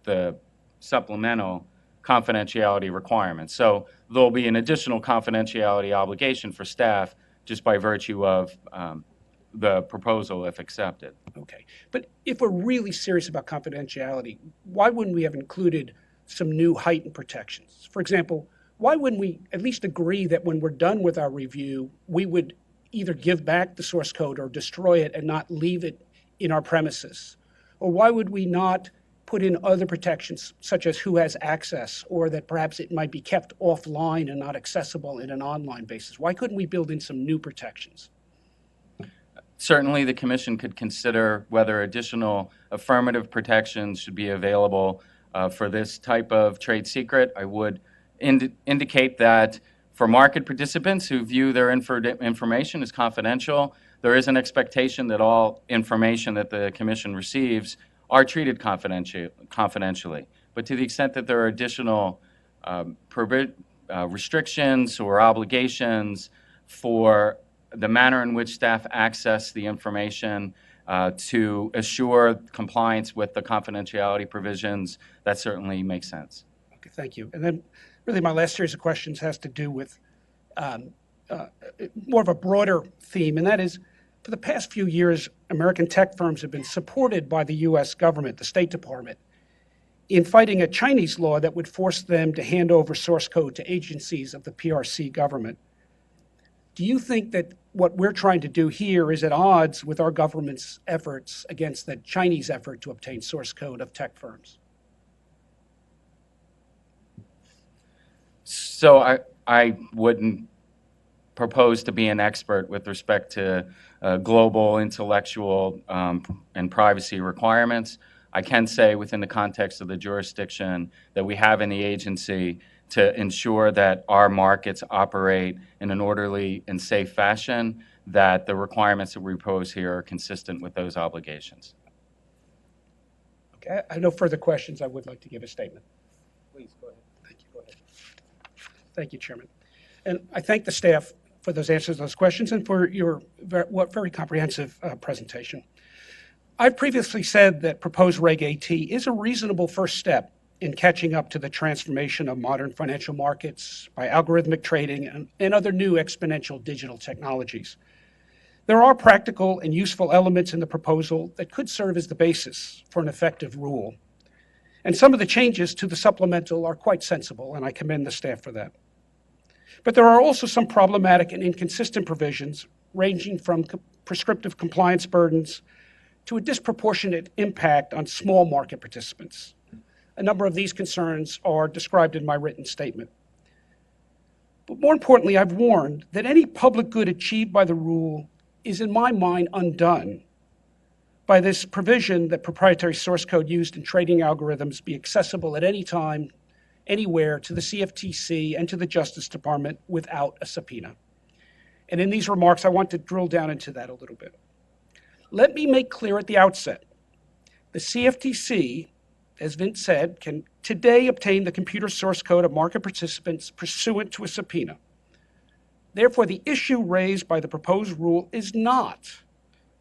the supplemental confidentiality requirements. So there'll be an additional confidentiality obligation for staff just by virtue of the proposal if accepted. okay, but if we're really serious about confidentiality, why wouldn't we have included some new heightened protections? For example, why wouldn't we at least agree that when we're done with our review, we would either give back the source code or destroy it and not leave it in our premises? Or why would we not put in other protections, such as who has access, or that perhaps it might be kept offline and not accessible in an online basis? Why couldn't we build in some new protections? Certainly, the Commission could consider whether additional affirmative protections should be available for this type of trade secret. I would indicate that for market participants who view their information as confidential, there is an expectation that all information that the Commission receives are treated confidentially. But to the extent that there are additional restrictions or obligations for the manner in which staff access the information to assure compliance with the confidentiality provisions, that certainly makes sense. Okay, thank you. And then really my last series of questions has to do with more of a broader theme, and that is, for the past few years, American tech firms have been supported by the U.S. government, the State Department, in fighting a Chinese law that would force them to hand over source code to agencies of the PRC government. do you think that what we're trying to do here is at odds with our government's efforts against the Chinese effort to obtain source code of tech firms? So I wouldn't propose to be an expert with respect to global intellectual and privacy requirements. I can say within the context of the jurisdiction that we have in the agency to ensure that our markets operate in an orderly and safe fashion, that the requirements that we propose here are consistent with those obligations. Okay, I have no further questions. I would like to give a statement. Please, go ahead. Thank you. Go ahead. Thank you, Chairman. And I thank the staff for those answers to those questions and for your very comprehensive presentation. I've previously said that proposed Reg AT is a reasonable first step in catching up to the transformation of modern financial markets by algorithmic trading and other new exponential digital technologies. There are practical and useful elements in the proposal that could serve as the basis for an effective rule. And some of the changes to the supplemental are quite sensible, and I commend the staff for that. But there are also some problematic and inconsistent provisions, ranging from prescriptive compliance burdens to a disproportionate impact on small market participants. A number of these concerns are described in my written statement. But more importantly, I've warned that any public good achieved by the rule is, in my mind, undone by this provision that proprietary source code used in trading algorithms be accessible at any time, anywhere to the CFTC and to the Justice Department without a subpoena. And in these remarks, I want to drill down into that a little bit. Let me make clear at the outset, the CFTC, as Vince said, can today obtain the computer source code of market participants pursuant to a subpoena. Therefore, the issue raised by the proposed rule is not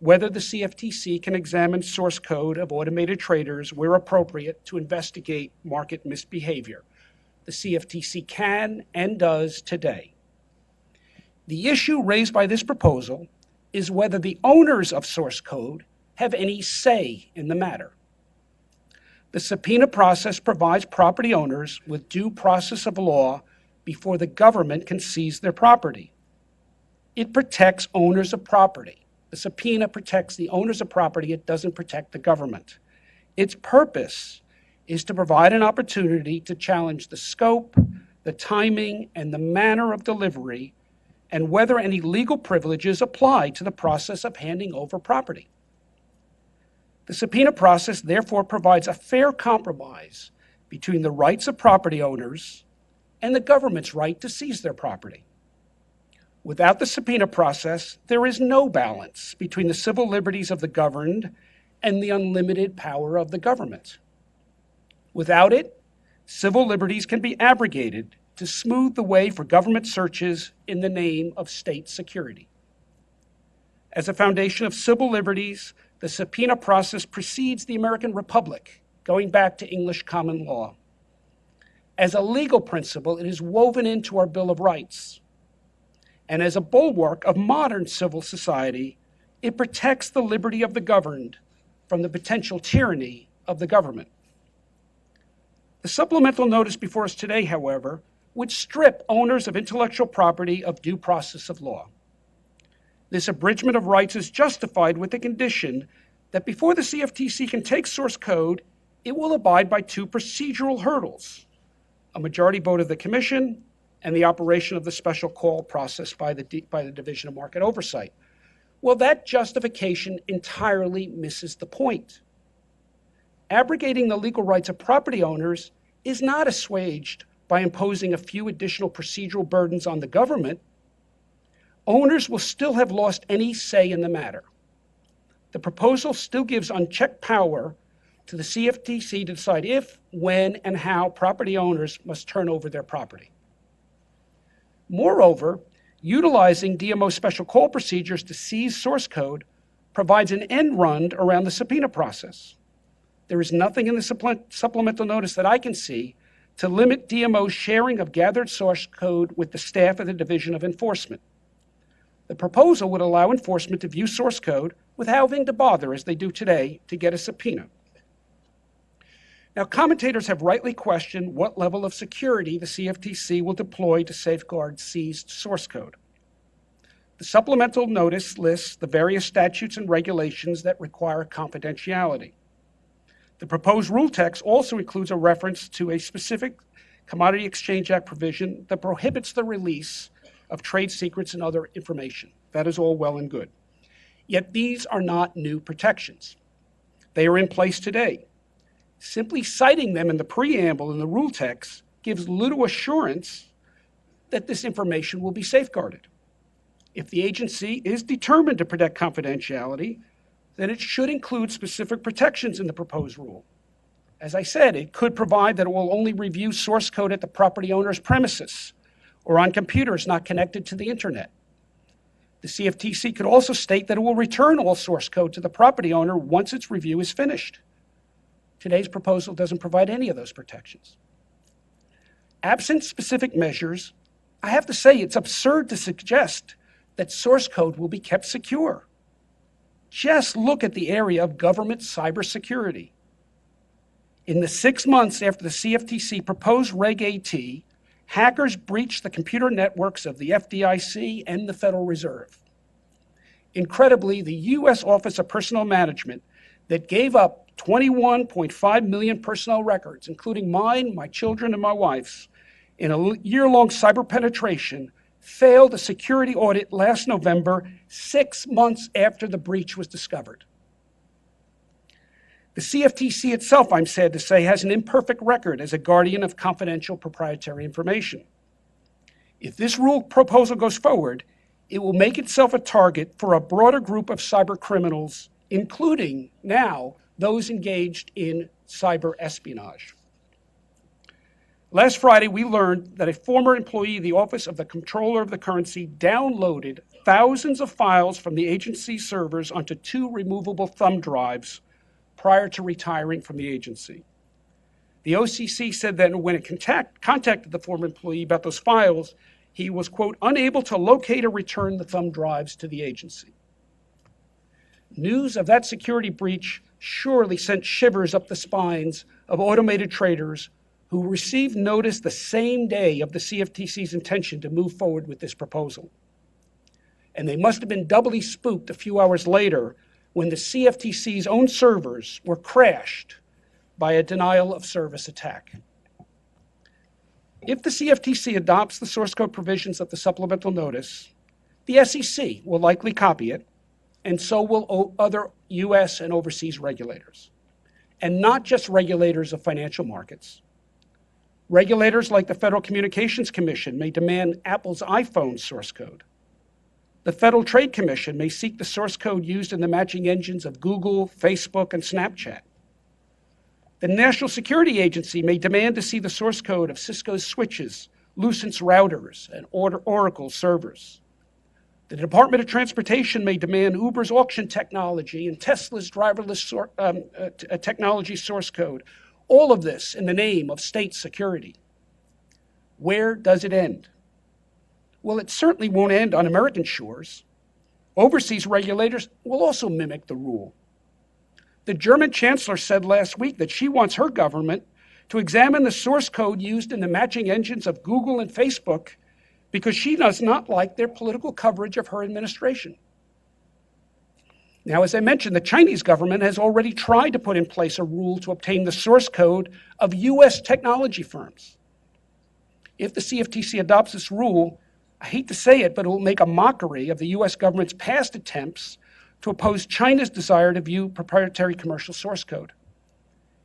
whether the CFTC can examine source code of automated traders where appropriate to investigate market misbehavior. The CFTC can and does today. The issue raised by this proposal is whether the owners of source code have any say in the matter. The subpoena process provides property owners with due process of law before the government can seize their property. It protects owners of property. The subpoena protects the owners of property. It doesn't protect the government. Its purpose is to provide an opportunity to challenge the scope, the timing, and the manner of delivery, and whether any legal privileges apply to the process of handing over property. The subpoena process therefore provides a fair compromise between the rights of property owners and the government's right to seize their property. Without the subpoena process, there is no balance between the civil liberties of the governed and the unlimited power of the government. Without it, civil liberties can be abrogated to smooth the way for government searches in the name of state security. As a foundation of civil liberties, the subpoena process precedes the American Republic, going back to English common law. As a legal principle, it is woven into our Bill of Rights. And as a bulwark of modern civil society, it protects the liberty of the governed from the potential tyranny of the government. The supplemental notice before us today, however, would strip owners of intellectual property of due process of law. This abridgment of rights is justified with the condition that before the CFTC can take source code, it will abide by two procedural hurdles: a majority vote of the Commission and the operation of the special call process by the Division of Market Oversight. Well, that justification entirely misses the point. Abrogating the legal rights of property owners is not assuaged by imposing a few additional procedural burdens on the government. Owners will still have lost any say in the matter. The proposal still gives unchecked power to the CFTC to decide if, when, and how property owners must turn over their property. Moreover, utilizing DMO special call procedures to seize source code provides an end run around the subpoena process. There is nothing in the supplemental notice that I can see to limit DMO's sharing of gathered source code with the staff of the Division of Enforcement. The proposal would allow enforcement to view source code without having to bother, as they do today, to get a subpoena. Now, commentators have rightly questioned what level of security the CFTC will deploy to safeguard seized source code. The supplemental notice lists the various statutes and regulations that require confidentiality. The proposed rule text also includes a reference to a specific Commodity Exchange Act provision that prohibits the release of trade secrets and other information. That is all well and good. Yet these are not new protections. They are in place today. Simply citing them in the preamble in the rule text gives little assurance that this information will be safeguarded. If the agency is determined to protect confidentiality, then it should include specific protections in the proposed rule. As I said, it could provide that it will only review source code at the property owner's premises or on computers not connected to the internet. The CFTC could also state that it will return all source code to the property owner once its review is finished. Today's proposal doesn't provide any of those protections. Absent specific measures, I have to say it's absurd to suggest that source code will be kept secure. Just look at the area of government cybersecurity. In the 6 months after the CFTC proposed Reg AT, hackers breached the computer networks of the FDIC and the Federal Reserve. Incredibly, the U.S. Office of Personnel Management that gave up 21.5 million personnel records, including mine, my children, and my wife's, in a year-long cyber penetration, failed a security audit last November, 6 months after the breach was discovered. The CFTC itself, I'm sad to say, has an imperfect record as a guardian of confidential proprietary information. If this rule proposal goes forward, it will make itself a target for a broader group of cyber criminals, including now those engaged in cyber espionage. Last Friday, we learned that a former employee of the Office of the Comptroller of the Currency downloaded thousands of files from the agency's servers onto 2 removable thumb drives prior to retiring from the agency. The OCC said that when it contacted the former employee about those files, he was, quote, unable to locate or return the thumb drives to the agency. News of that security breach surely sent shivers up the spines of automated traders who received notice the same day of the CFTC's intention to move forward with this proposal. And they must have been doubly spooked a few hours later when the CFTC's own servers were crashed by a denial of service attack. If the CFTC adopts the source code provisions of the supplemental notice, the SEC will likely copy it, and so will other U.S. and overseas regulators, and not just regulators of financial markets. Regulators like the Federal Communications Commission may demand Apple's iPhone source code. The Federal Trade Commission may seek the source code used in the matching engines of Google, Facebook, and Snapchat. The National Security Agency may demand to see the source code of Cisco's switches, Lucent's routers, and Oracle servers. The Department of Transportation may demand Uber's auction technology and Tesla's driverless technology source code. All of this in the name of state security. Where does it end? Well, it certainly won't end on American shores. Overseas regulators will also mimic the rule. The German chancellor said last week that she wants her government to examine the source code used in the matching engines of Google and Facebook because she does not like their political coverage of her administration. Now, as I mentioned, the Chinese government has already tried to put in place a rule to obtain the source code of U.S. technology firms. If the CFTC adopts this rule, I hate to say it, but it will make a mockery of the U.S. government's past attempts to oppose China's desire to view proprietary commercial source code.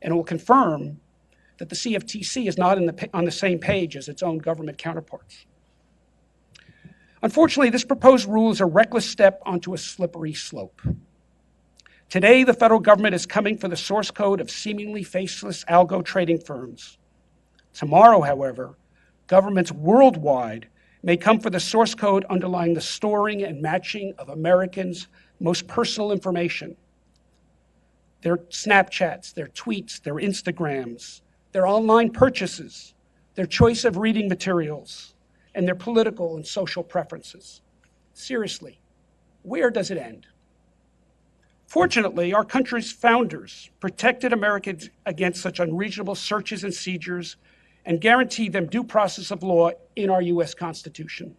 And it will confirm that the CFTC is not on the same page as its own government counterparts. Unfortunately, this proposed rule is a reckless step onto a slippery slope. Today, the federal government is coming for the source code of seemingly faceless algo trading firms. Tomorrow, however, governments worldwide may come for the source code underlying the storing and matching of Americans' most personal information. Their Snapchats, their tweets, their Instagrams, their online purchases, their choice of reading materials, and their political and social preferences. Seriously, where does it end? Fortunately, our country's founders protected Americans against such unreasonable searches and seizures and guaranteed them due process of law in our U.S. Constitution.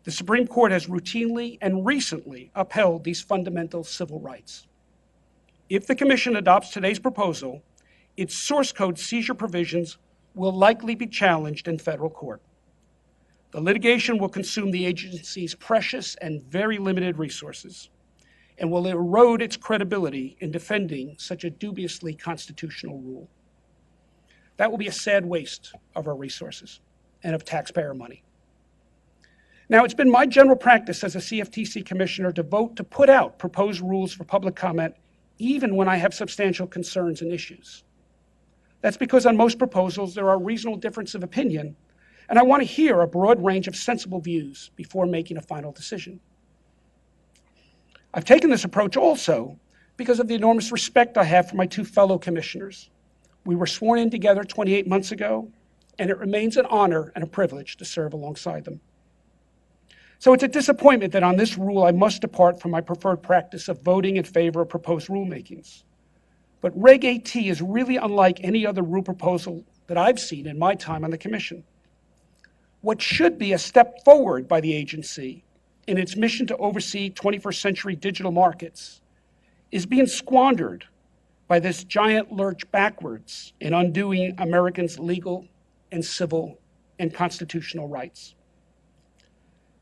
The Supreme Court has routinely and recently upheld these fundamental civil rights. If the Commission adopts today's proposal, its source code seizure provisions will likely be challenged in federal court. The litigation will consume the agency's precious and very limited resources and will erode its credibility in defending such a dubiously constitutional rule. That will be a sad waste of our resources and of taxpayer money. Now, it's been my general practice as a CFTC commissioner to vote to put out proposed rules for public comment even when I have substantial concerns and issues. That's because on most proposals there are reasonable differences of opinion, and I want to hear a broad range of sensible views before making a final decision. I've taken this approach also because of the enormous respect I have for my two fellow commissioners. We were sworn in together 28 months ago, and it remains an honor and a privilege to serve alongside them. So it's a disappointment that on this rule I must depart from my preferred practice of voting in favor of proposed rulemakings. But Reg AT is really unlike any other rule proposal that I've seen in my time on the Commission. What should be a step forward by the agency in its mission to oversee 21st century digital markets is being squandered by this giant lurch backwards in undoing Americans' legal and civil and constitutional rights.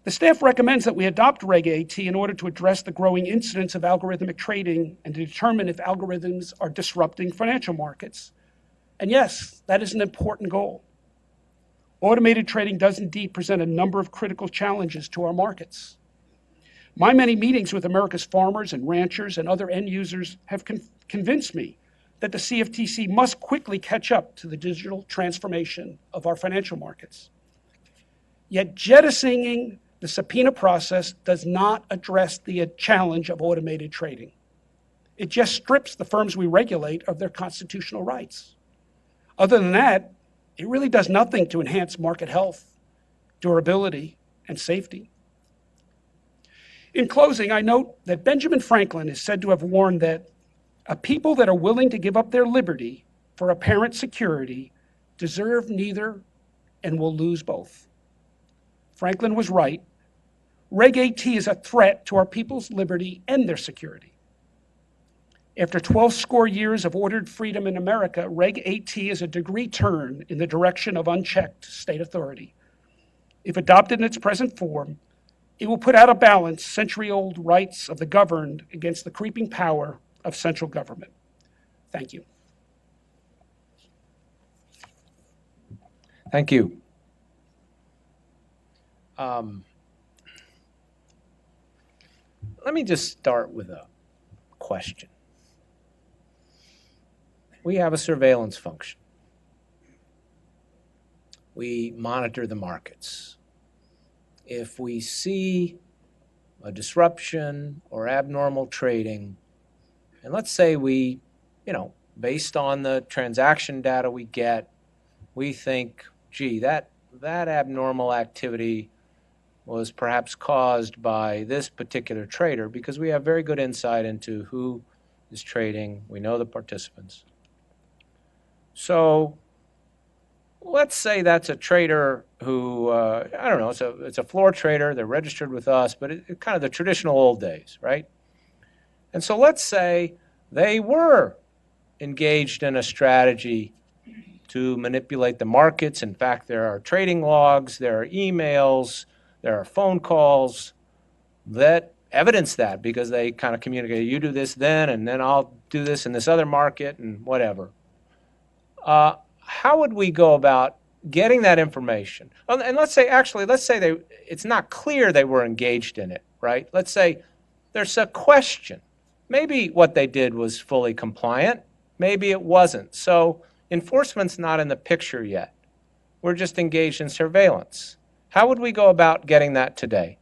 The staff recommends that we adopt Reg AT in order to address the growing incidence of algorithmic trading and to determine if algorithms are disrupting financial markets. And yes, that is an important goal. Automated trading does indeed present a number of critical challenges to our markets. My many meetings with America's farmers and ranchers and other end users have convinced me that the CFTC must quickly catch up to the digital transformation of our financial markets. Yet jettisoning the subpoena process does not address the challenge of automated trading. It just strips the firms we regulate of their constitutional rights. Other than that, it really does nothing to enhance market health, durability, and safety. In closing, I note that Benjamin Franklin is said to have warned that a people that are willing to give up their liberty for apparent security deserve neither and will lose both. Franklin was right. Reg AT is a threat to our people's liberty and their security. After 12 score years of ordered freedom in America, Reg AT is a degree turn in the direction of unchecked state authority. If adopted in its present form, it will put out of balance century-old rights of the governed against the creeping power of central government. Thank you. Thank you. Let me just start with a question. We have a surveillance function. We monitor the markets. If we see a disruption or abnormal trading, and let's say we, based on the transaction data we get, we think, gee, that abnormal activity was perhaps caused by this particular trader, because we have very good insight into who is trading. We know the participants. So let's say that's a trader who, it's a floor trader. They're registered with us, but it's kind of the traditional old days, right? And so let's say they were engaged in a strategy to manipulate the markets. In fact, there are trading logs, there are emails, there are phone calls that evidence that, because they kind of communicate, you do this then, and then I'll do this in this other market and whatever. How would we go about getting that information? And let's say it's not clear they were engaged in it, right? Let's say there's a question. Maybe what they did was fully compliant. Maybe it wasn't. So enforcement's not in the picture yet. We're just engaged in surveillance. How would we go about getting that today?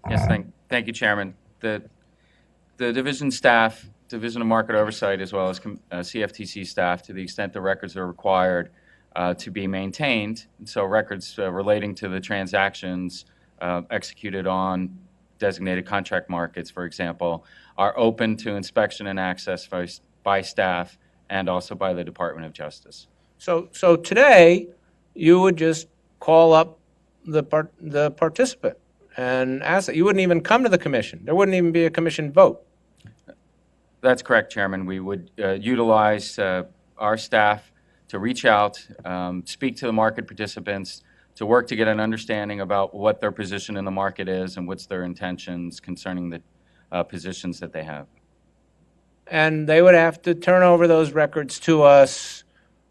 Yes, thank you, Chairman. The division staff, Division of Market Oversight, as well as CFTC staff, to the extent the records are required to be maintained, and so records relating to the transactions executed on designated contract markets, for example, are open to inspection and access by staff and also by the Department of Justice. So today, you would just call up the participant and ask it. You wouldn't even come to the commission. There wouldn't even be a commission vote. That's correct, Chairman. We would utilize our staff to reach out, speak to the market participants, to work to get an understanding about what their position in the market is and what's their intentions concerning the positions that they have. And they would have to turn over those records to us.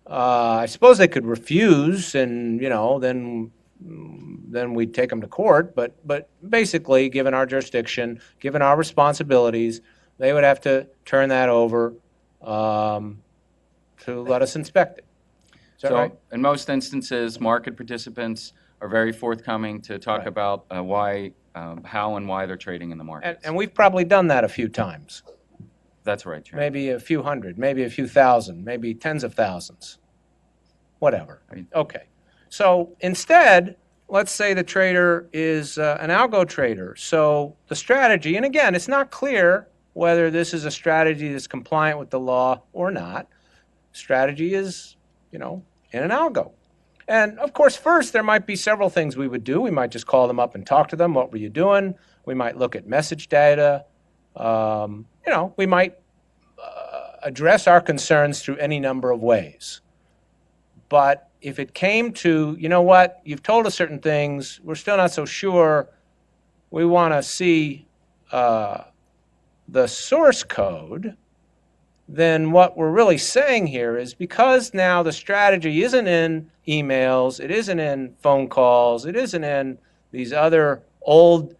I suppose they could refuse, and then we'd take them to court. But basically, given our jurisdiction, given our responsibilities, they would have to turn that over to let us inspect it. Is that So right? in most instances, market participants are very forthcoming to talk Right. about how and why they're trading in the market. And we've probably done that a few times. That's right, Chairman. Maybe a few hundred, maybe a few thousand, maybe tens of thousands, whatever. Right. Okay. So instead, let's say the trader is an algo trader. So the strategy, and again, it's not clear whether this is a strategy that's compliant with the law or not. Strategy is, in an algo. And of course, first, there might be several things we would do. We might just call them up and talk to them. What were you doing? We might look at message data. We might address our concerns through any number of ways. But if it came to, you've told us certain things, we're still not so sure, we want to see the source code, then what we're really saying here is because now the strategy isn't in emails, it isn't in phone calls, it isn't in these other old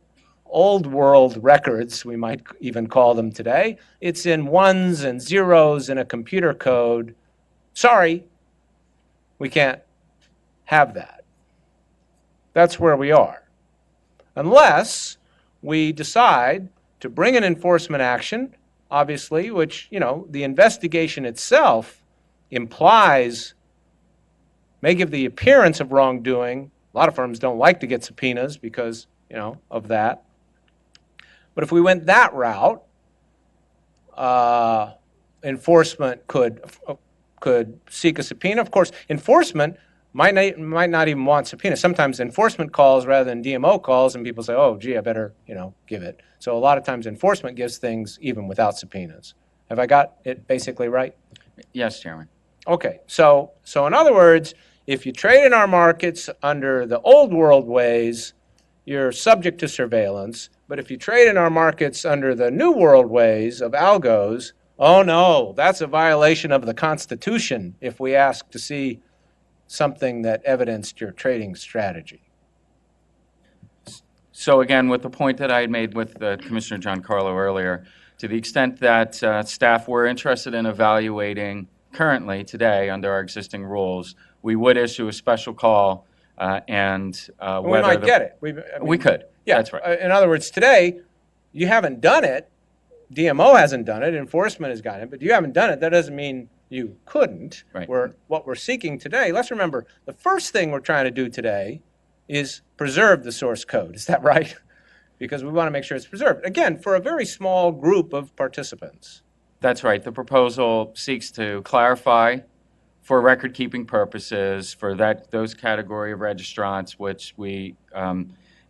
world records, we might even call them today. It's in ones and zeros in a computer code. Sorry, we can't have that. That's where we are. Unless we decide to bring an enforcement action, obviously, which, the investigation itself implies, may give the appearance of wrongdoing. A lot of firms don't like to get subpoenas because, of that. But if we went that route, enforcement could seek a subpoena. Of course, enforcement might not even want subpoena. Sometimes enforcement calls rather than DMO calls, and people say, "Oh, gee, I better give it." So a lot of times enforcement gives things even without subpoenas. Have I got it basically right? Yes, Chairman. Okay. So in other words, if you trade in our markets under the old world ways, you're subject to surveillance. But if you trade in our markets under the new world ways of algos, oh no, that's a violation of the Constitution if we ask to see something that evidenced your trading strategy. So again, with the point that I had made with Commissioner Giancarlo earlier, to the extent that staff were interested in evaluating currently, today, under our existing rules, we would issue a special call and We whether might get it. we could. Yeah, That's right. In other words, today, you haven't done it. DMO hasn't done it. Enforcement has gotten it. But you haven't done it. That doesn't mean you couldn't. Right. What we're seeking today, let's remember, the first thing we're trying to do today is preserve the source code. Is that right? Because we want to make sure it's preserved. Again, for a very small group of participants. That's right. The proposal seeks to clarify for record-keeping purposes for those category of registrants, which we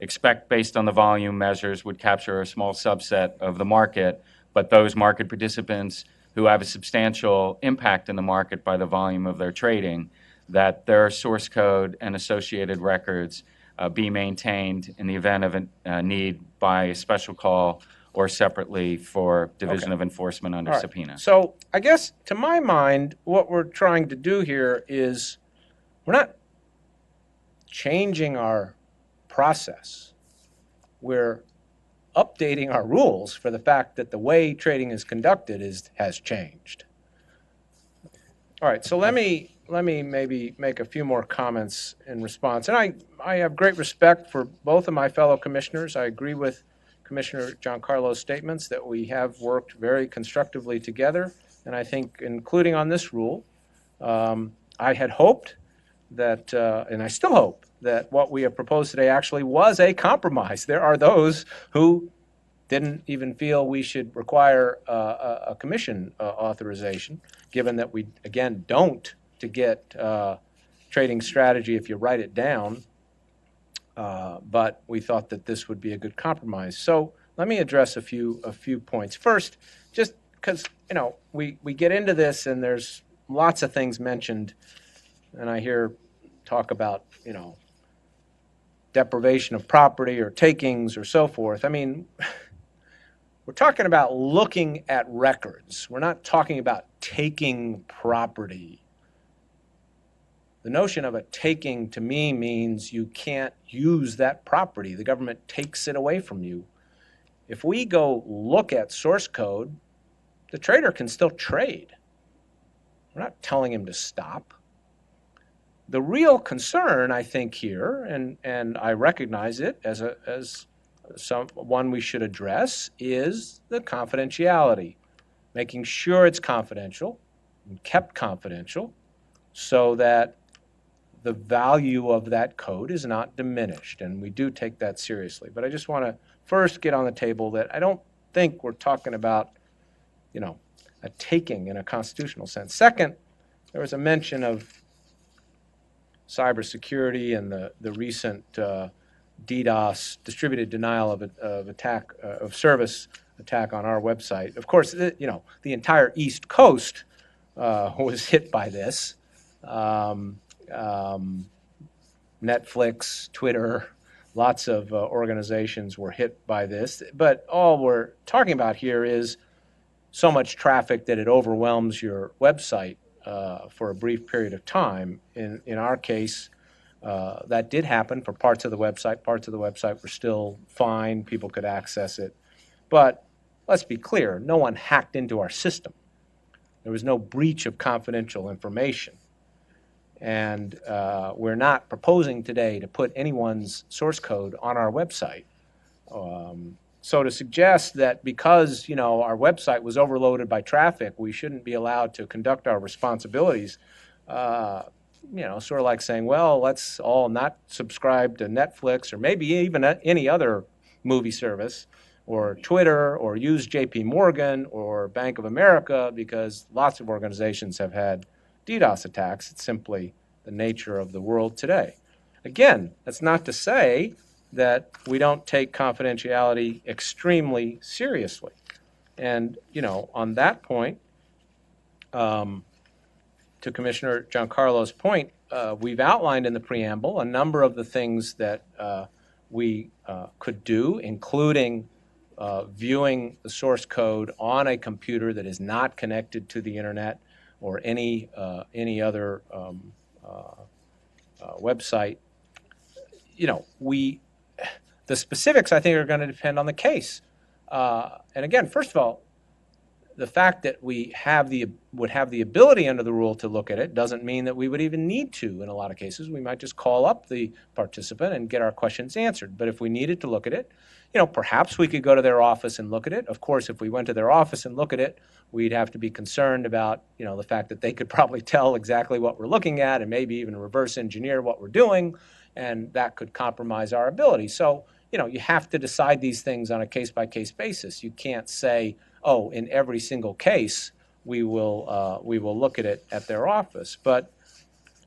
expect based on the volume measures would capture a small subset of the market, but those market participants who have a substantial impact in the market by the volume of their trading, that their source code and associated records be maintained in the event of a need by a special call or separately for Division of Enforcement under All right. subpoena. So I guess, to my mind, what we're trying to do here is we're not changing our process. We're updating our rules for the fact that the way trading is conducted has changed. All right, so let me maybe make a few more comments in response. And I have great respect for both of my fellow commissioners. I agree with Commissioner Giancarlo's statements that we have worked very constructively together, and I think including on this rule. I had hoped that, and I still hope, that what we have proposed today actually was a compromise. There are those who didn't even feel we should require a commission authorization, given that we, again, don't to get trading strategy if you write it down. but we thought that this would be a good compromise. So let me address a few points. First, just because, we get into this and there's lots of things mentioned, and I hear talk about, deprivation of property or takings or so forth. I mean, we're talking about looking at records. We're not talking about taking property. The notion of a taking to me means you can't use that property. The government takes it away from you. If we go look at source code, the trader can still trade. We're not telling him to stop. The real concern, I think, here, and I recognize it as one we should address, is the confidentiality, making sure it's confidential and kept confidential so that the value of that code is not diminished, and we do take that seriously. But I just want to first get on the table that I don't think we're talking about, a taking in a constitutional sense. Second, there was a mention of cybersecurity and the recent DDoS, distributed denial of attack of service attack on our website. Of course, the entire East Coast was hit by this. Netflix, Twitter, lots of organizations were hit by this. But all we're talking about here is so much traffic that it overwhelms your website for a brief period of time. In our case, that did happen for parts of the website. Parts of the website were still fine. People could access it. But let's be clear, no one hacked into our system. There was no breach of confidential information. And we're not proposing today to put anyone's source code on our website. So to suggest that because, our website was overloaded by traffic, we shouldn't be allowed to conduct our responsibilities, sort of like saying, well, let's all not subscribe to Netflix or maybe even any other movie service or Twitter or use JP Morgan or Bank of America because lots of organizations have had DDoS attacks. It's simply the nature of the world today. Again, that's not to say that we don't take confidentiality extremely seriously. And, on that point, to Commissioner Giancarlo's point, we've outlined in the preamble a number of the things that we could do, including viewing the source code on a computer that is not connected to the internet or any other website. The specifics, I think, are going to depend on the case. And again, first of all, the fact that we would have the ability under the rule to look at it doesn't mean that we would even need to in a lot of cases. We might just call up the participant and get our questions answered. But if we needed to look at it, perhaps we could go to their office and look at it. Of course, if we went to their office and look at it, we'd have to be concerned about, the fact that they could probably tell exactly what we're looking at and maybe even reverse engineer what we're doing, and that could compromise our ability. So, you have to decide these things on a case-by-case basis. You can't say, oh, in every single case, we will look at it at their office. But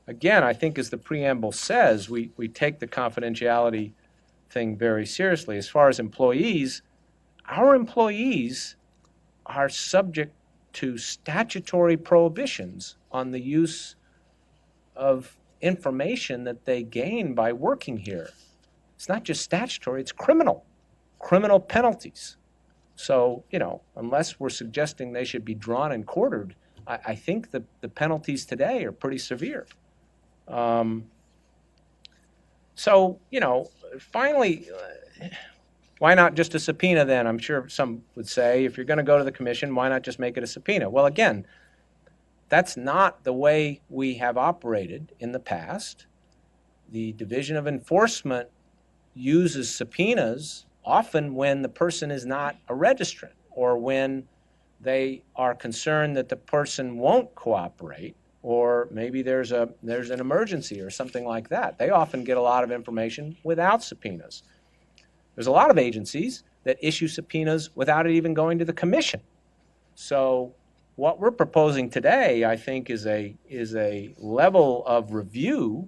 again, I think as the preamble says, we take the confidentiality thing very seriously. As far as employees, our employees are subject to statutory prohibitions on the use of information that they gain by working here. It's not just statutory, it's criminal penalties. So, unless we're suggesting they should be drawn and quartered, I think the penalties today are pretty severe. Finally, why not just a subpoena then? I'm sure some would say, if you're going to go to the commission, why not just make it a subpoena? Well, again, that's not the way we have operated in the past. The Division of Enforcement uses subpoenas often when the person is not a registrant or when they are concerned that the person won't cooperate, or maybe there's an emergency or something like that. They often get a lot of information without subpoenas. There's a lot of agencies that issue subpoenas without it even going to the commission. So what we're proposing today, I think, is a level of review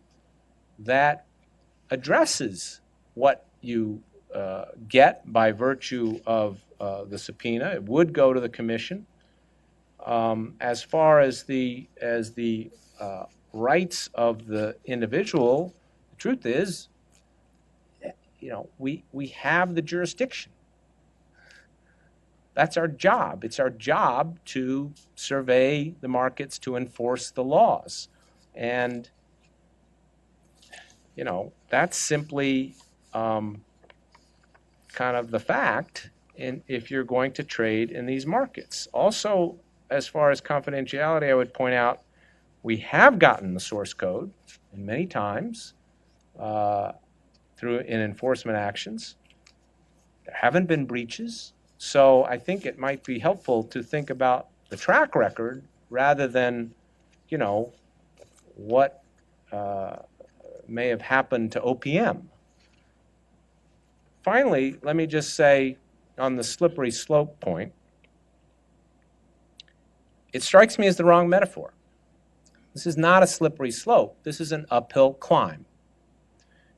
that addresses what you get by virtue of the subpoena. It would go to the commission. As far as the rights of the individual, the truth is, we have the jurisdiction. That's our job. It's our job to survey the markets, to enforce the laws. And, that's simply kind of the fact if you're going to trade in these markets. Also, as far as confidentiality, I would point out we have gotten the source code, and many times in enforcement actions. There haven't been breaches. So I think it might be helpful to think about the track record rather than, what may have happened to OPM. Finally, let me just say on the slippery slope point, it strikes me as the wrong metaphor. This is not a slippery slope. This is an uphill climb.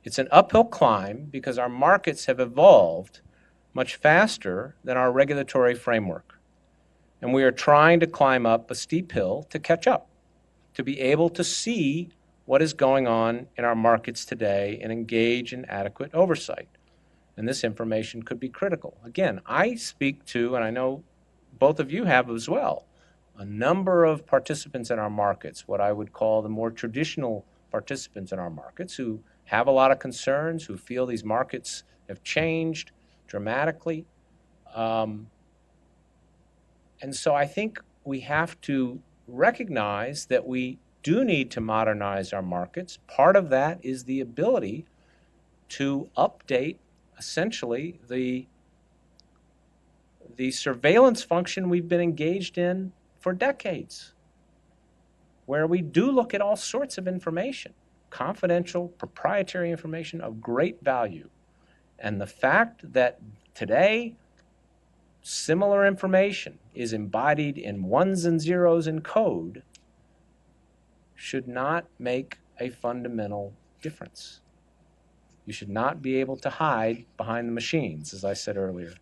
It's an uphill climb because our markets have evolved much faster than our regulatory framework. And we are trying to climb up a steep hill to catch up, to be able to see what is going on in our markets today and engage in adequate oversight. And this information could be critical. Again, I speak to, and I know both of you have as well, a number of participants in our markets, what I would call the more traditional participants in our markets, who have a lot of concerns, who feel these markets have changed dramatically. And so I think we have to recognize that we do need to modernize our markets. Part of that is the ability to update essentially the surveillance function we've been engaged in for decades, where we do look at all sorts of information, confidential, proprietary information of great value. And the fact that today similar information is embodied in ones and zeros in code should not make a fundamental difference. You should not be able to hide behind the machines, as I said earlier.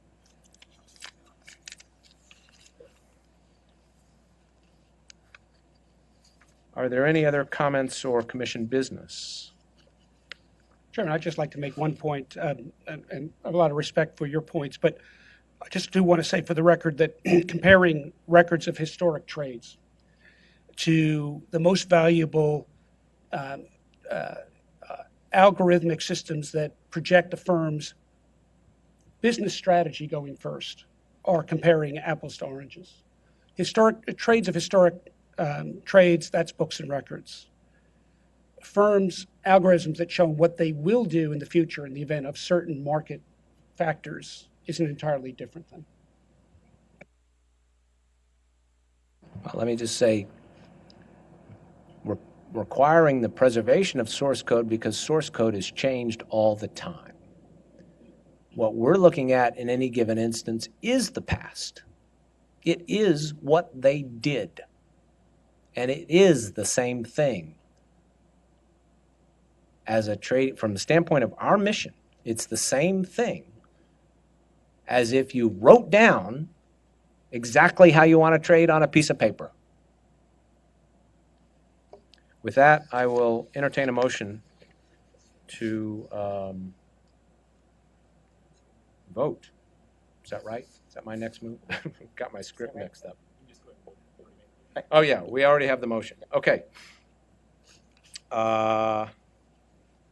Are there any other comments or commission business? Chairman, I'd just like to make one point, and a lot of respect for your points, but I just do want to say for the record that comparing records of historic trades to the most valuable algorithmic systems that project a firm's business strategy going first are comparing apples to oranges. Historic trades of historic trades, that's books and records. Firms' algorithms that show what they will do in the future in the event of certain market factors is an entirely different thing. Well, let me just say, we're requiring the preservation of source code because source code has changed all the time. What we're looking at in any given instance is the past. It is what they did. And it is the same thing. As a trade, from the standpoint of our mission, it's the same thing as if you wrote down exactly how you want to trade on a piece of paper. With that, I will entertain a motion to vote. Is that right? Is that my next move? Got my script mixed up. Oh, yeah, we already have the motion. Okay. I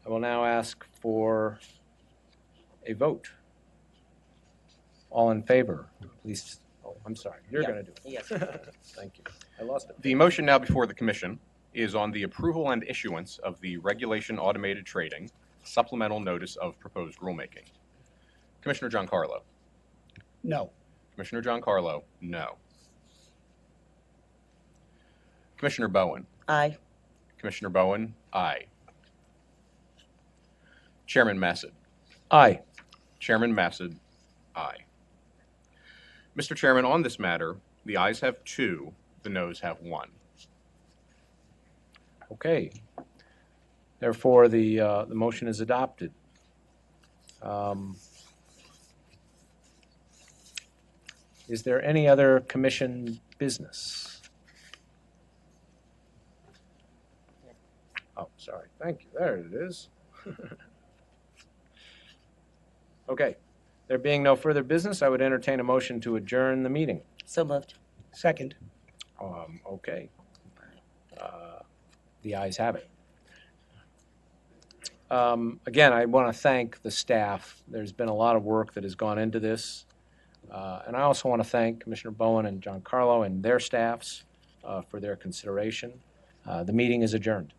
will now ask for a vote. All in favor, please. Oh, I'm sorry. You're going to do it. Yes. Thank you. I lost it. The motion now before the Commission is on the approval and issuance of the Regulation Automated Trading Supplemental Notice of Proposed Rulemaking. Commissioner Giancarlo. No. Commissioner Giancarlo, no. Commissioner Bowen. Aye. Commissioner Bowen, aye. Chairman Massad. Aye. Chairman Massad, aye. Mr. Chairman, on this matter, the ayes have 2, the noes have 1. Okay. Therefore, the motion is adopted. Is there any other commission business? Oh, sorry. Thank you. There it is. Okay. There being no further business, I would entertain a motion to adjourn the meeting. So moved. Second. Okay. The ayes have it. Again, I want to thank the staff. There's been a lot of work that has gone into this. And I also want to thank Commissioner Bowen and John Carlo and their staffs for their consideration. The meeting is adjourned.